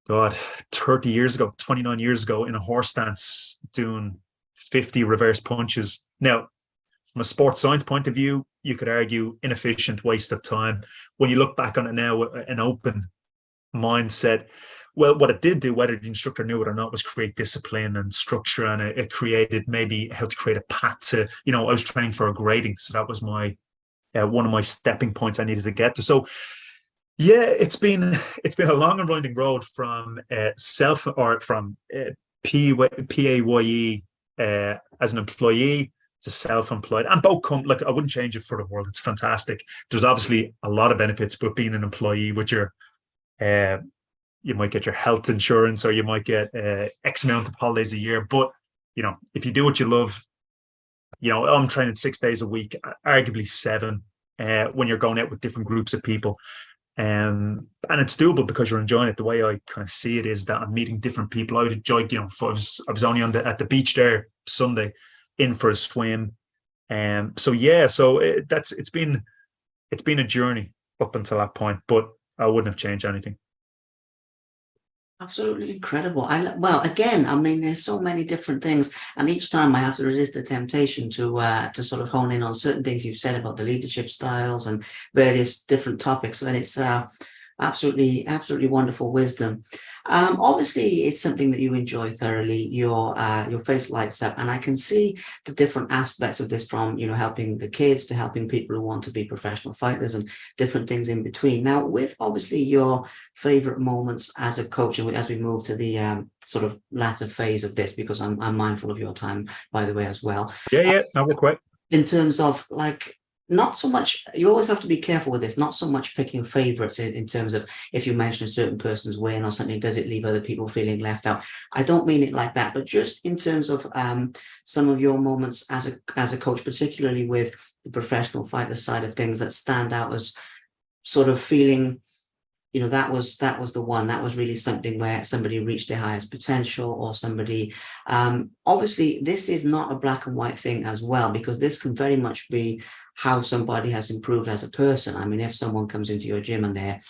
God, 30 years ago, 29 years ago in a horse stance doing 50 reverse punches. Now, from a sports science point of view, you could argue inefficient, waste of time. When you look back on it now, an open mindset, well, what it did do, whether the instructor knew it or not, was create discipline and structure, and it created maybe how to create a path to, I was training for a grading, so that was my one of my stepping points I needed to get to. So, yeah, it's been a long and winding road from PAYE as an employee to self-employed, and both come, like, I wouldn't change it for the world. It's fantastic. There's obviously a lot of benefits, but being an employee with your you might get your health insurance or you might get X amount of holidays a year. But, if you do what you love, I'm training 6 days a week, arguably 7 when you're going out with different groups of people. And it's doable because you're enjoying it. The way I kind of see it is that I'm meeting different people. I would enjoy, if I was only at the beach there Sunday, in for a swim. So yeah, so it's been a journey up until that point, but I wouldn't have changed anything. Absolutely incredible. Well, again, I mean, there's so many different things, and each time I have to resist the temptation to sort of hone in on certain things you've said about the leadership styles and various different topics, and it's absolutely wonderful wisdom. Obviously, it's something that you enjoy thoroughly. Your face lights up, and I can see the different aspects of this, from helping the kids to helping people who want to be professional fighters and different things in between. Now, with obviously your favorite moments as a coach, and as we move to the sort of latter phase of this, because I'm mindful of your time, by the way, as well. Yeah, yeah, that worked quite. In terms of, like, not so much, you always have to be careful with this, not so much picking favorites in terms of, if you mention a certain person's win or something, does it leave other people feeling left out? I don't mean it like that, but just in terms of some of your moments as a coach, particularly with the professional fighter side of things, that stand out as sort of feeling, that was the one, that was really something where somebody reached their highest potential, or somebody, obviously this is not a black and white thing as well, because this can very much be how somebody has improved as a person. I mean, if someone comes into your gym and they're,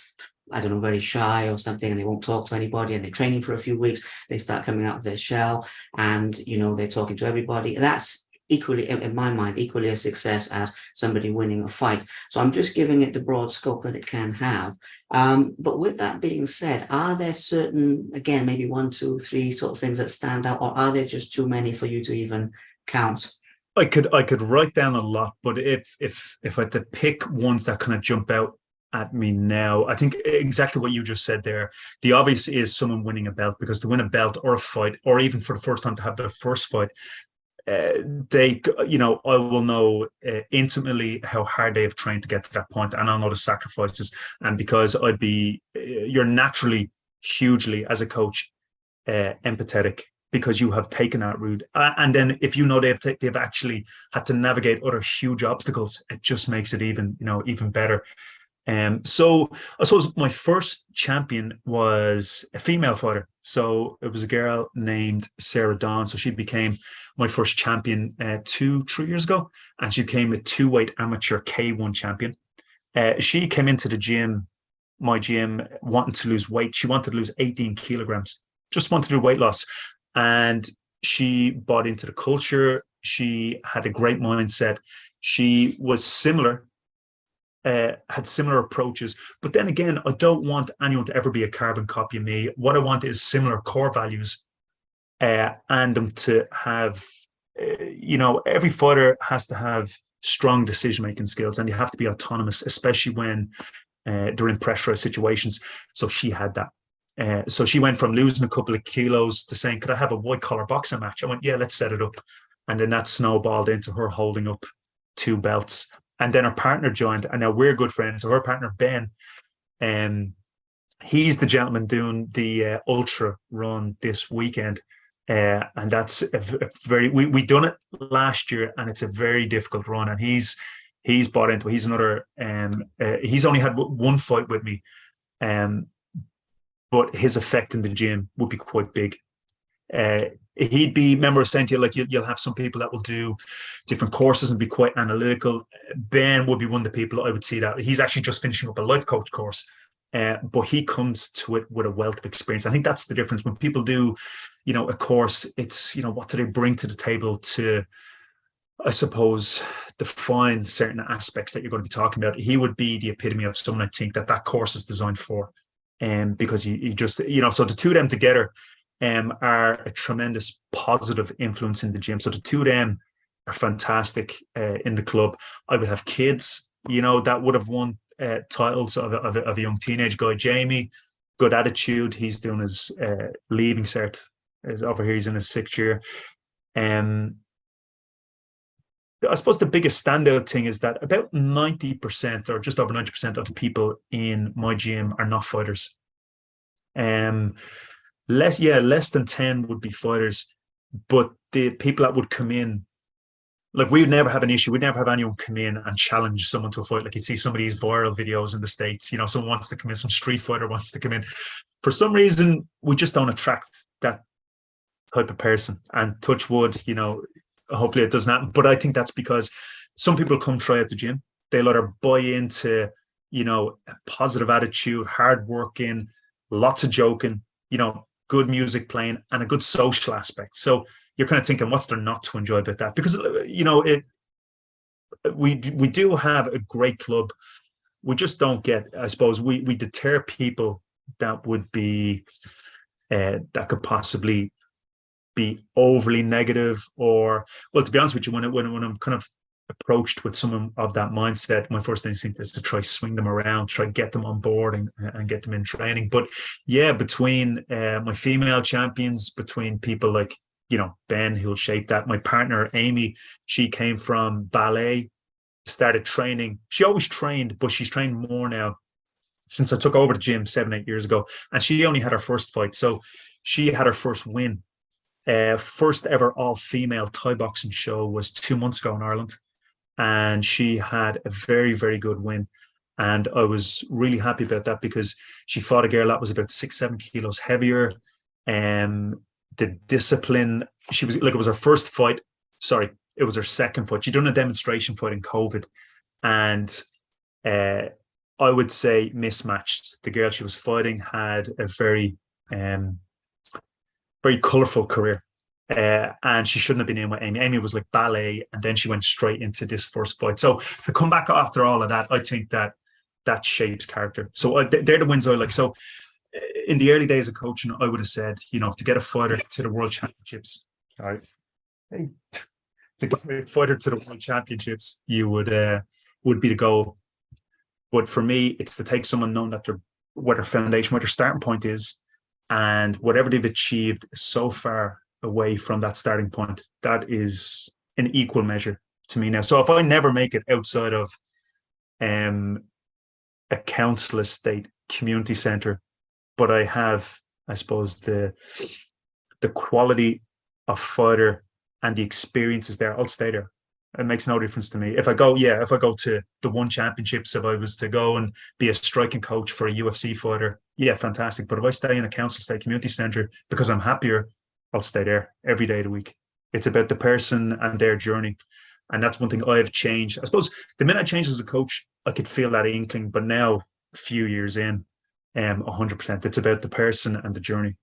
I don't know, very shy or something, and they won't talk to anybody, and they're training for a few weeks, they start coming out of their shell, and they're talking to everybody, that's equally, in my mind, equally a success as somebody winning a fight. So I'm just giving it the broad scope that it can have. But with that being said, are there certain, again, maybe one, two, three sort of things that stand out, or are there just too many for you to even count? I could write down a lot, but if I had to pick ones that kind of jump out at me now, I think exactly what you just said there. The obvious is someone winning a belt, because to win a belt or a fight, or even for the first time to have their first fight, I will know intimately how hard they have trained to get to that point, and I'll know the sacrifices. And because you're naturally hugely, as a coach, empathetic, because you have taken that route. And then if they've actually had to navigate other huge obstacles, it just makes it even better. So I suppose my first champion was a female fighter. So it was a girl named Sarah Dawn. So she became my first champion 3 years ago, and she became a two-weight amateur K1 champion. She came into my gym, wanting to lose weight. She wanted to lose 18 kilograms, just wanted to do weight loss. And she bought into the culture. She had a great mindset. She was had similar approaches. But then again, I don't want anyone to ever be a carbon copy of me. What I want is similar core values, and them to have, every fighter has to have strong decision-making skills, and you have to be autonomous, especially when they're in pressurized situations. So she had that. So she went from losing a couple of kilos to saying, could I have a white collar boxing match? I went, yeah, let's set it up. And then that snowballed into her holding up 2 belts. And then her partner joined, and now we're good friends. So her partner, Ben, he's the gentleman doing the ultra run this weekend. And that's we done it last year, and it's a very difficult run. And he's bought into it. He's another, he's only had one fight with me. But his effect in the gym would be quite big. He'd be, remember I was saying to you, like you'll have some people that will do different courses and be quite analytical. Ben would be one of the people I would see that he's actually just finishing up a life coach course, but he comes to it with a wealth of experience. I think that's the difference when people do, a course. It's what do they bring to the table to, I suppose, define certain aspects that you're going to be talking about. He would be the epitome of someone I think that course is designed for. Because you just, so the two of them together are a tremendous positive influence in the gym. So the two of them are fantastic in the club. I would have kids, that would have won titles of a young teenage guy. Jamie, good attitude. He's doing his leaving cert. Over here, he's in his 6th year. I suppose the biggest standout thing is that about 90% or just over 90% of the people in my gym are not fighters. Less than 10 would be fighters, but the people that would come in like we would never have an issue. We'd never have anyone come in and challenge someone to a fight. Like you'd see some of these viral videos in the States, someone wants to come in, some street fighter wants to come in. For some reason, we just don't attract that type of person. And touch wood, hopefully it doesn't happen. But I think that's because some people come try out the gym. They'll either buy into, a positive attitude, hard working, lots of joking, good music playing, and a good social aspect. So you're kind of thinking, what's there not to enjoy about that? Because we do have a great club. We just don't get, I suppose, we deter people that would be that could possibly be overly negative, or, well, to be honest with you, when I'm kind of approached with someone of that mindset, my first instinct is to try swing them around, try get them on board and get them in training. But yeah, between my female champions, between people like Ben, who'll shape that, my partner Amy, she came from ballet, started training. She always trained, but she's trained more now since I took over the gym 7-8 years ago, and she only had her first fight, so she had her first win. First ever all-female Thai boxing show was 2 months ago in Ireland, and she had a very, very good win. And I was really happy about that because she fought a girl that was about 6-7 kilos heavier. The discipline, she was like, it was her first fight. Sorry, it was her second fight. She'd done a demonstration fight in COVID, and I would say mismatched. The girl she was fighting had a very, very colourful career. And she shouldn't have been in with Amy. Amy was like ballet, and then she went straight into this first fight. So to come back after all of that, I think that shapes character. So they're the wins I like. So in the early days of coaching, I would have said, to get a fighter to the World Championships, to get a fighter to the World Championships, you would be the goal. But for me, it's to take someone knowing that what their foundation, what their starting point is, and whatever they've achieved so far away from that starting point, that is an equal measure to me now. So if I never make it outside of a council estate community centre, but I have, I suppose, the quality of fighter and the experiences there, I'll stay there. It makes no difference to me. If I go to the One Championships, if I was to go and be a striking coach for a UFC fighter, yeah, fantastic. But if I stay in a council estate community centre because I'm happier, I'll stay there every day of the week. It's about the person and their journey. And that's one thing I've changed. I suppose the minute I changed as a coach, I could feel that inkling. But now, a few years in, 100%, it's about the person and the journey.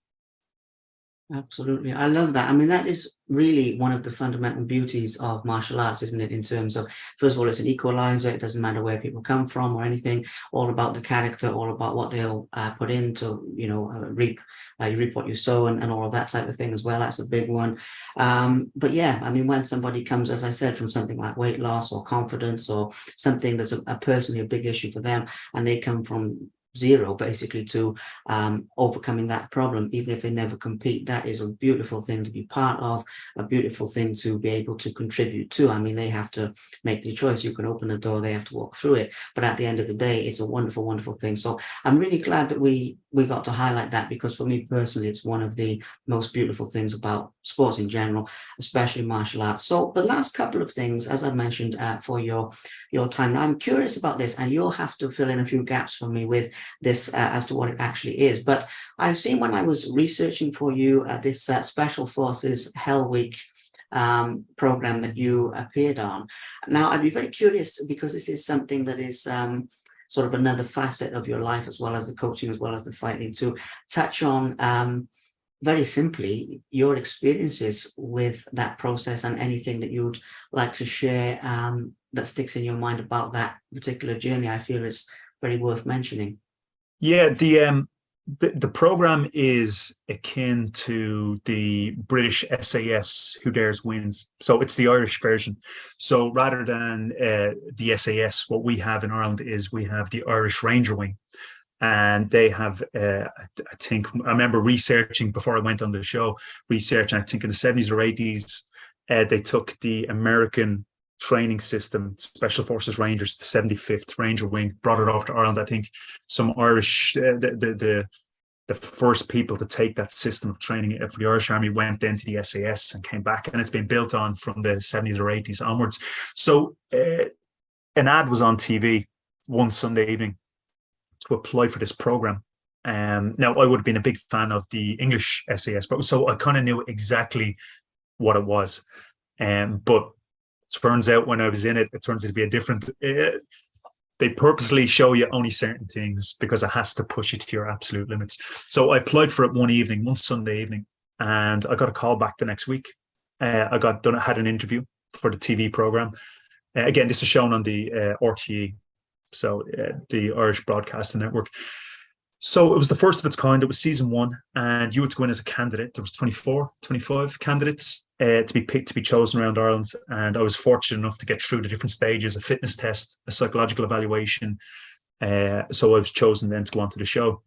Absolutely. I love that. I mean, that is really one of the fundamental beauties of martial arts, isn't it? In terms of, first of all, it's an equalizer. It doesn't matter where people come from or anything, all about the character, all about what they'll put into, reap, you reap what you sow, and all of that type of thing as well. That's a big one. But yeah, I mean, when somebody comes, as I said, from something like weight loss or confidence or something that's personally a big issue for them, and they come from zero basically to overcoming that problem, even if they never compete, that is a beautiful thing to be part of, a beautiful thing to be able to contribute to. I mean, they have to make the choice. You can open the door, they have to walk through it, but at the end of the day, it's a wonderful, wonderful thing. So I'm really glad that we got to highlight that, because for me personally, it's one of the most beautiful things about sports in general, especially martial arts. So the last couple of things, as I mentioned, for your time, now I'm curious about this, and you'll have to fill in a few gaps for me with this as to what it actually is. But I've seen, when I was researching for you, this Special Forces Hell Week program that you appeared on. Now, I'd be very curious, because this is something that is sort of another facet of your life, as well as the coaching, as well as the fighting, to touch on very simply your experiences with that process, and anything that you'd like to share that sticks in your mind about that particular journey. I feel it's very worth mentioning. Yeah, the program is akin to the British SAS Who Dares Wins. So it's the Irish version. So rather than the SAS, what we have in Ireland is we have the Irish Ranger Wing. And they have, I think, I remember researching before I went on the show, I think in the 70s or 80s, they took the American training system, Special Forces Rangers, the 75th Ranger Wing, brought it over to Ireland. I think some Irish, the the first people to take that system of training for the Irish Army went then to the SAS and came back, and it's been built on from the 70s or 80s onwards. So an ad was on TV one Sunday evening to apply for this program. Now, I would have been a big fan of the English SAS, but so I kind of knew exactly what it was. But it turns out when I was in it, it turns out to be a different. They purposely show you only certain things because it has to push you to your absolute limits. So I applied for it one Sunday evening, and I got a call back the next week. I had an interview for the TV program. Again, this is shown on the RTE, so the Irish Broadcasting Network. So it was the first of its kind. It was season 1, and you had to go in as a candidate. There was 25 candidates to be picked, to be chosen around Ireland. And I was fortunate enough to get through the different stages, a fitness test, a psychological evaluation. So I was chosen then to go onto the show.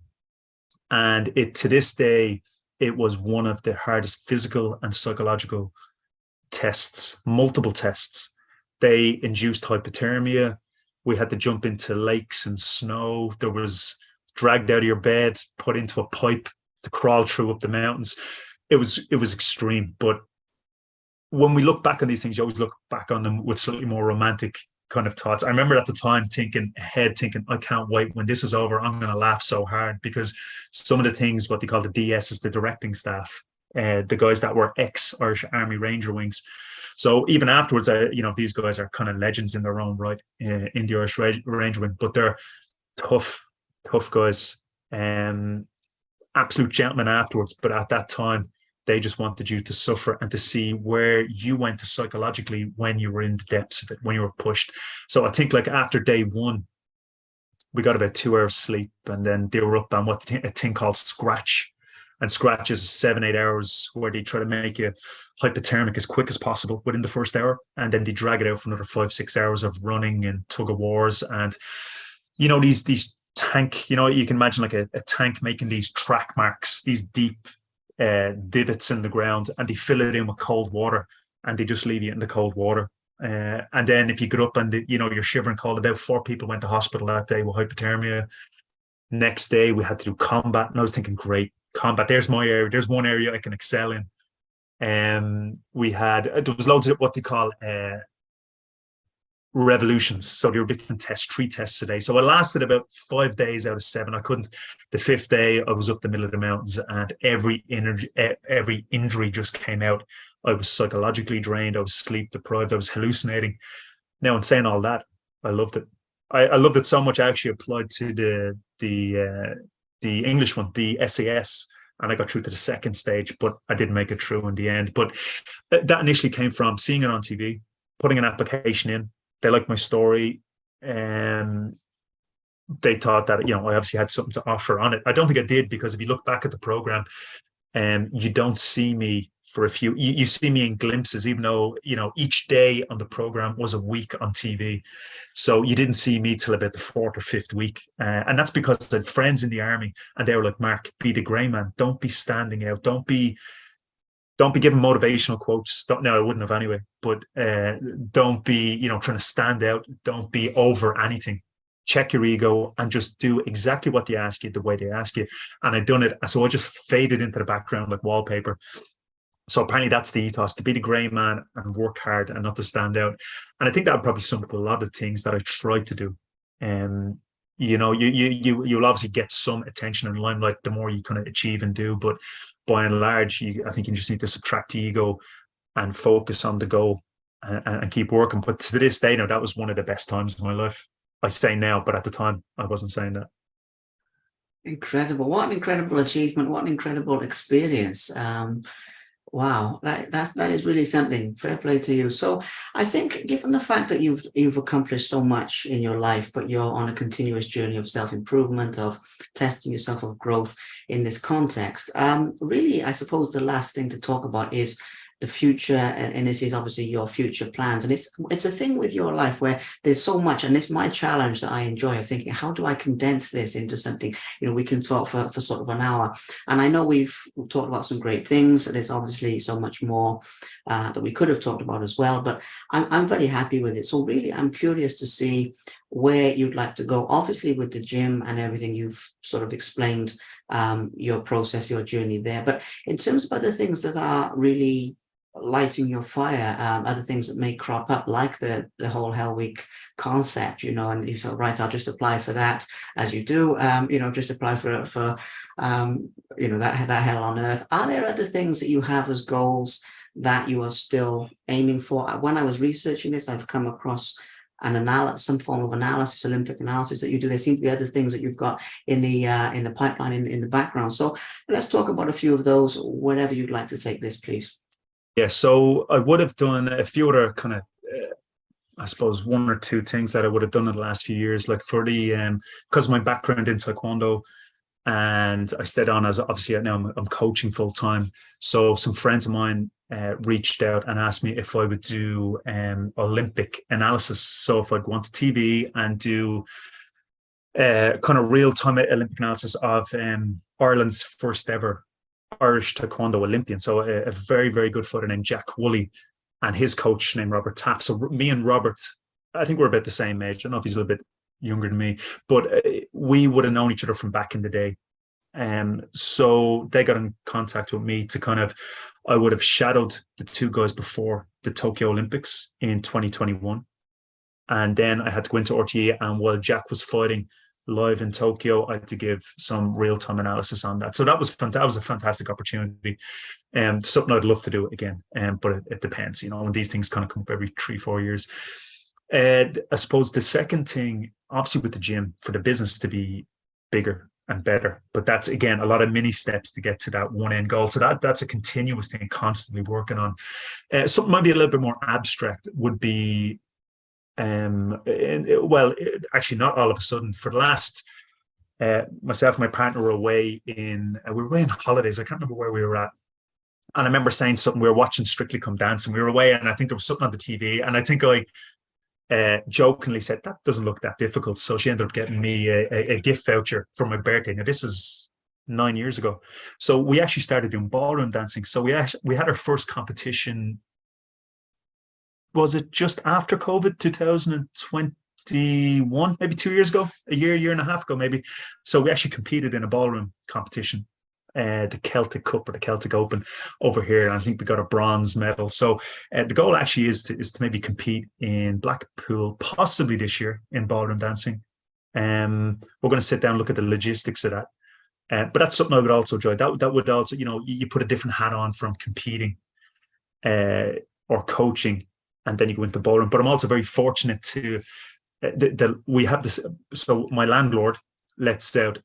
And to this day, it was one of the hardest physical and psychological tests, multiple tests. They induced hypothermia. We had to jump into lakes and snow. There was dragged out of your bed, put into a pipe to crawl through up the mountains. It was extreme. But when we look back on these things, you always look back on them with slightly more romantic kind of thoughts. I remember at the time thinking, I can't wait when this is over. I'm going to laugh so hard, because some of the things, what they call the DS, is the directing staff, the guys that were ex-Irish Army Ranger Wings. So even afterwards, these guys are kind of legends in their own right in the Irish Ranger Wing, but they're tough guys, absolute gentlemen afterwards. But at that time, they just wanted you to suffer and to see where you went to psychologically when you were in the depths of it, when you were pushed. So I think, like, after day 1, we got about 2 hours sleep, and then they were up on a thing called Scratch. And Scratch is 7-8 hours where they try to make you hypothermic as quick as possible within the first hour, and then they drag it out for another 5-6 hours of running and tug of wars. And these tank, you can imagine like a tank making these track marks, these deep divots in the ground, and they fill it in with cold water, and they just leave you in the cold water. And then if you get up and you're shivering cold, about 4 people went to hospital that day with hypothermia. Next day we had to do combat, and I was thinking, great, combat, there's my area, there's one area I can excel in. There was loads of what they call revolutions. So there were different tests, 3 tests a day. So it lasted about 5 days out of 7. I couldn't. The 5th day, I was up the middle of the mountains, and every injury just came out. I was psychologically drained. I was sleep deprived. I was hallucinating. Now, in saying all that, I loved it. I loved it so much. I actually applied to the English one, the SAS, and I got through to the 2nd stage, but I didn't make it through in the end. But that initially came from seeing it on TV, putting an application in. They liked my story, and they thought that I obviously had something to offer on it. I don't think I did, because if you look back at the program, you don't see me for a few. You see me in glimpses, even though each day on the program was a week on TV. So you didn't see me till about the 4th or 5th week, and that's because I had friends in the army, and they were like, "Mark, be the grey man. Don't be standing out. Don't be giving motivational quotes." No, I wouldn't have anyway. But don't be, trying to stand out. Don't be over anything. Check your ego and just do exactly what they ask you, the way they ask you. And I'd done it, so I just faded into the background like wallpaper. So apparently that's the ethos, to be the grey man and work hard and not to stand out. And I think that would probably sum up a lot of things that I tried to do. You'll obviously get some attention and limelight the more you kind of achieve and do, but by and large, I think you just need to subtract the ego and focus on the goal and keep working. But to this day, that was one of the best times of my life. I say now, but at the time, I wasn't saying that. Incredible. What an incredible achievement. What an incredible experience. Wow, that is really something. Fair play to you. So I think, given the fact that you've accomplished so much in your life, but you're on a continuous journey of self-improvement, of testing yourself, of growth in this context, really, I suppose the last thing to talk about is the future, and this is obviously your future plans. And it's a thing with your life where there's so much, and it's my challenge that I enjoy, of thinking, how do I condense this into something? We can talk for sort of an hour. And I know we've talked about some great things. There's obviously so much more that we could have talked about as well, but I'm very happy with it. So really, I'm curious to see where you'd like to go. Obviously, with the gym and everything you've sort of explained, your process, your journey there. But in terms of other things that are really lighting your fire, other things that may crop up, like the whole Hell Week concept, and you thought, right, I'll just apply for that, as you do, just apply for that hell on earth. Are there other things that you have as goals that you are still aiming for? When I was researching this, I've come across some form of analysis, Olympic analysis that you do. There seem to be other things that you've got in the pipeline, in the background. So let's talk about a few of those, wherever you'd like to take this, please. Yeah, so I would have done a few other kind of, I suppose, one or two things that I would have done in the last few years, like for the, because of my background in Taekwondo, and I stayed on as, obviously now I'm coaching full time. So some friends of mine reached out and asked me if I would do Olympic analysis. So if I'd go onto TV and do kind of real time Olympic analysis of Ireland's first ever Irish Taekwondo Olympian. So a very, very good fighter named Jack Woolley and his coach named Robert Taff. So me and Robert, I think we're about the same age. I don't know if he's a little bit younger than me, but we would have known each other from back in the day. So they got in contact with me to I would have shadowed the two guys before the Tokyo Olympics in 2021. And then I had to go into RTE, and while Jack was fighting live in Tokyo, I had to give some real-time analysis on that. So that was a fantastic opportunity, and something I'd love to do again. But it depends, when these things kind of come up every 3-4 years. I suppose the second thing, obviously with the gym, for the business to be bigger and better, but that's again a lot of mini steps to get to that one end goal. So that's a continuous thing, constantly working on. Something might be a little bit more abstract would be, actually not all of a sudden. For the last, myself and my partner were away on holidays. I can't remember where we were at. And I remember saying something, we were watching Strictly Come Dancing. We were away, and I think there was something on the TV. And I think I jokingly said, that doesn't look that difficult. So she ended up getting me a gift voucher for my birthday. Now, this is 9 years ago. So we actually started doing ballroom dancing. So we had our first competition, was it just after COVID, 2021, maybe 2 years ago, a year and a half ago, maybe. So we actually competed in a ballroom competition, the Celtic Cup or the Celtic Open over here. And I think we got a bronze medal. So the goal actually is to maybe compete in Blackpool, possibly this year, in ballroom dancing. We're going to sit down and look at the logistics of that. But that's something I would also enjoy. That would also, you put a different hat on from competing or coaching, and then you go into ballroom. But I'm also very fortunate to we have this. So my landlord lets out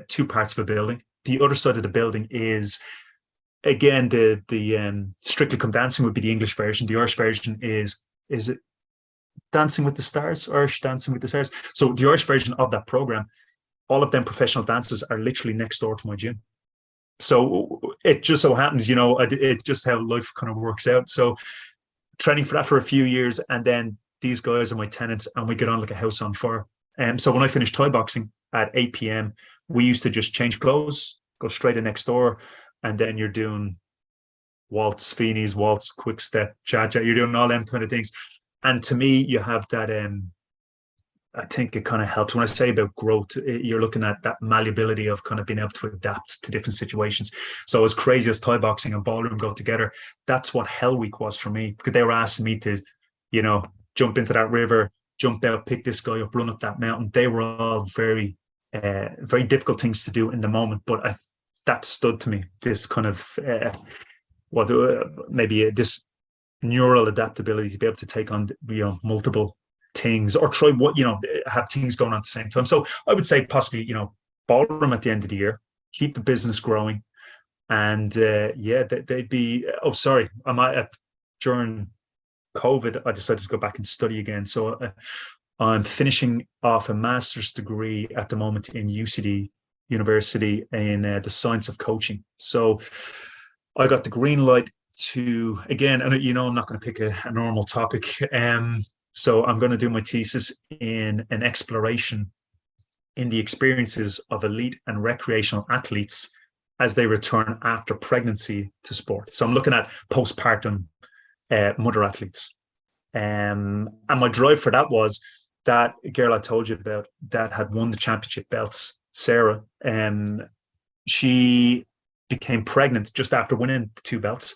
2 parts of a building. The other side of the building is, again, the Strictly Come Dancing would be the English version. The Irish version is it Dancing with the Stars, Irish Dancing with the Stars. So the Irish version of that program, all of them professional dancers are literally next door to my gym. So it just so happens, it's just how life kind of works out. So training for that for a few years, and then these guys are my tenants, and we get on like a house on fire. So when I finished Thai boxing at 8 p.m., we used to just change clothes, go straight in next door, and then you're doing waltz, Feeney's, waltz, quick step, cha-cha, you're doing all them kind of things. And to me, you have that, I think it kind of helps. When I say about growth, you're looking at that malleability of kind of being able to adapt to different situations. So as crazy as Thai boxing and ballroom go together, that's what Hell Week was for me, because they were asking me to, jump into that river, jump out, pick this guy up, run up that mountain. They were all very, very difficult things to do in the moment, but that stood to me. This kind of, maybe this neural adaptability to be able to take on, multiple things, or try have things going on at the same time. So I would say possibly, ballroom at the end of the year, keep the business growing, and they'd be. Oh, sorry, I might during COVID, I decided to go back and study again. So I'm finishing off a master's degree at the moment in UCD University in the science of coaching. So I got the green light to, again, and I'm not going to pick a normal topic. So I'm going to do my thesis in an exploration in the experiences of elite and recreational athletes as they return after pregnancy to sport. So I'm looking at postpartum mother athletes. And my drive for that was that girl I told you about that had won the championship belts, Sarah. she became pregnant just after winning the 2 belts.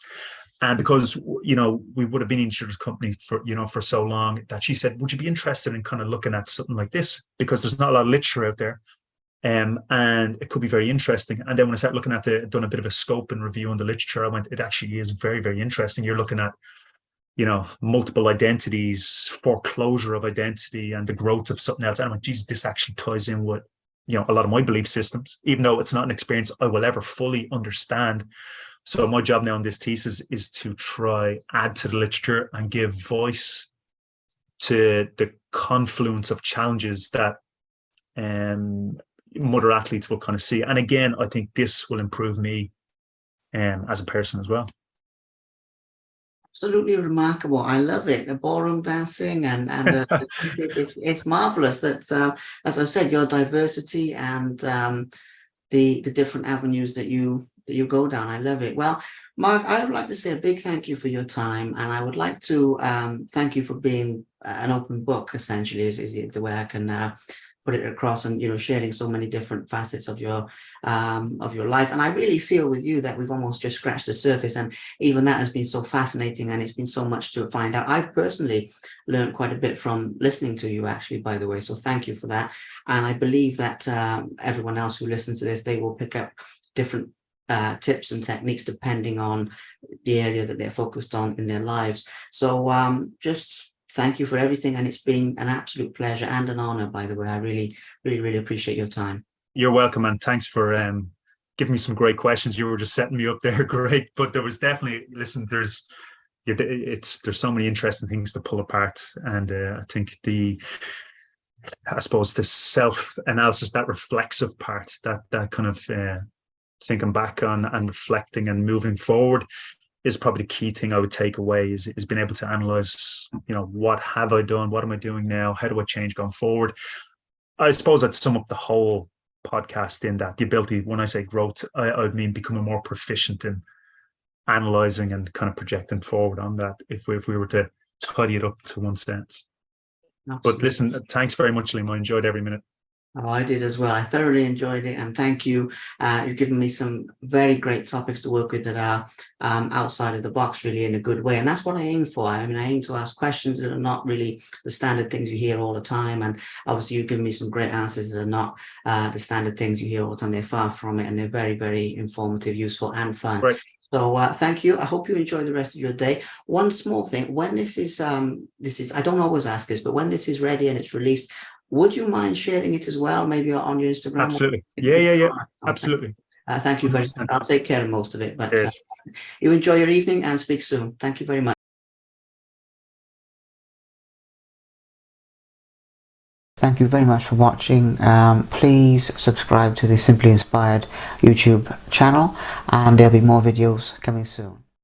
And because, you know, we would have been in each other's company for, you know, for so long, that she said, would you be interested in kind of looking at something like this? Because there's not a lot of literature out there. And it could be very interesting. And then when I started looking at done a bit of a scope and review on the literature, I went, it actually is very, very interesting. You're looking at, you know, multiple identities, foreclosure of identity, and the growth of something else. And I'm like, geez, this actually ties in with, you know, a lot of my belief systems, even though it's not an experience I will ever fully understand. So my job now in this thesis is to try add to the literature and give voice to the confluence of challenges that mother athletes will kind of see. And again, I think this will improve me as a person as well. Absolutely remarkable. I love it. The ballroom dancing and it's marvelous that as I've said, your diversity and the different avenues that you go down. I love it. Well, Mark, I would like to say a big thank you for your time, and I would like to thank you for being an open book. Essentially, is the way I can put it across, and, you know, sharing so many different facets of your life. And I really feel with you that we've almost just scratched the surface, and even that has been so fascinating, and it's been so much to find out. I've personally learned quite a bit from listening to you, actually, by the way, so thank you for that. And I believe that everyone else who listens to this, they will pick up different tips and techniques depending on the area that they're focused on in their lives. So just thank you for everything, and it's been an absolute pleasure and an honor, by the way. I really, really, really appreciate your time. You're welcome, and thanks for giving me some great questions. You were just setting me up there. Great. But there was definitely, listen, there's so many interesting things to pull apart. And I think I suppose the self-analysis, that reflexive part, that kind of thinking back on and reflecting and moving forward is probably the key thing I would take away, is being able to analyze, you know, what have I done? What am I doing now? How do I change going forward? I suppose I'd sum up the whole podcast in that the ability, when I say growth, I mean becoming more proficient in analyzing and kind of projecting forward on that, if we were to tidy it up to one sentence. Absolutely. But listen, thanks very much, Liam. I enjoyed every minute. Oh, I did as well. I thoroughly enjoyed it, and thank you. You've given me some very great topics to work with that are outside of the box, really, in a good way. And that's what I aim for. I mean, I aim to ask questions that are not really the standard things you hear all the time. And obviously, you've given me some great answers that are not the standard things you hear all the time. They're far from it, and they're very, very informative, useful, and fun. Right. So thank you. I hope you enjoy the rest of your day. One small thing: when this is I don't always ask this, but when this is ready and it's released, would you mind sharing it as well, maybe on your Instagram? Absolutely. Yeah. Okay. Absolutely. Thank you very much. I'll take care of most of it. But you enjoy your evening and speak soon. Thank you very much. Thank you very much for watching. Please subscribe to the Simply Inspired YouTube channel, and there'll be more videos coming soon.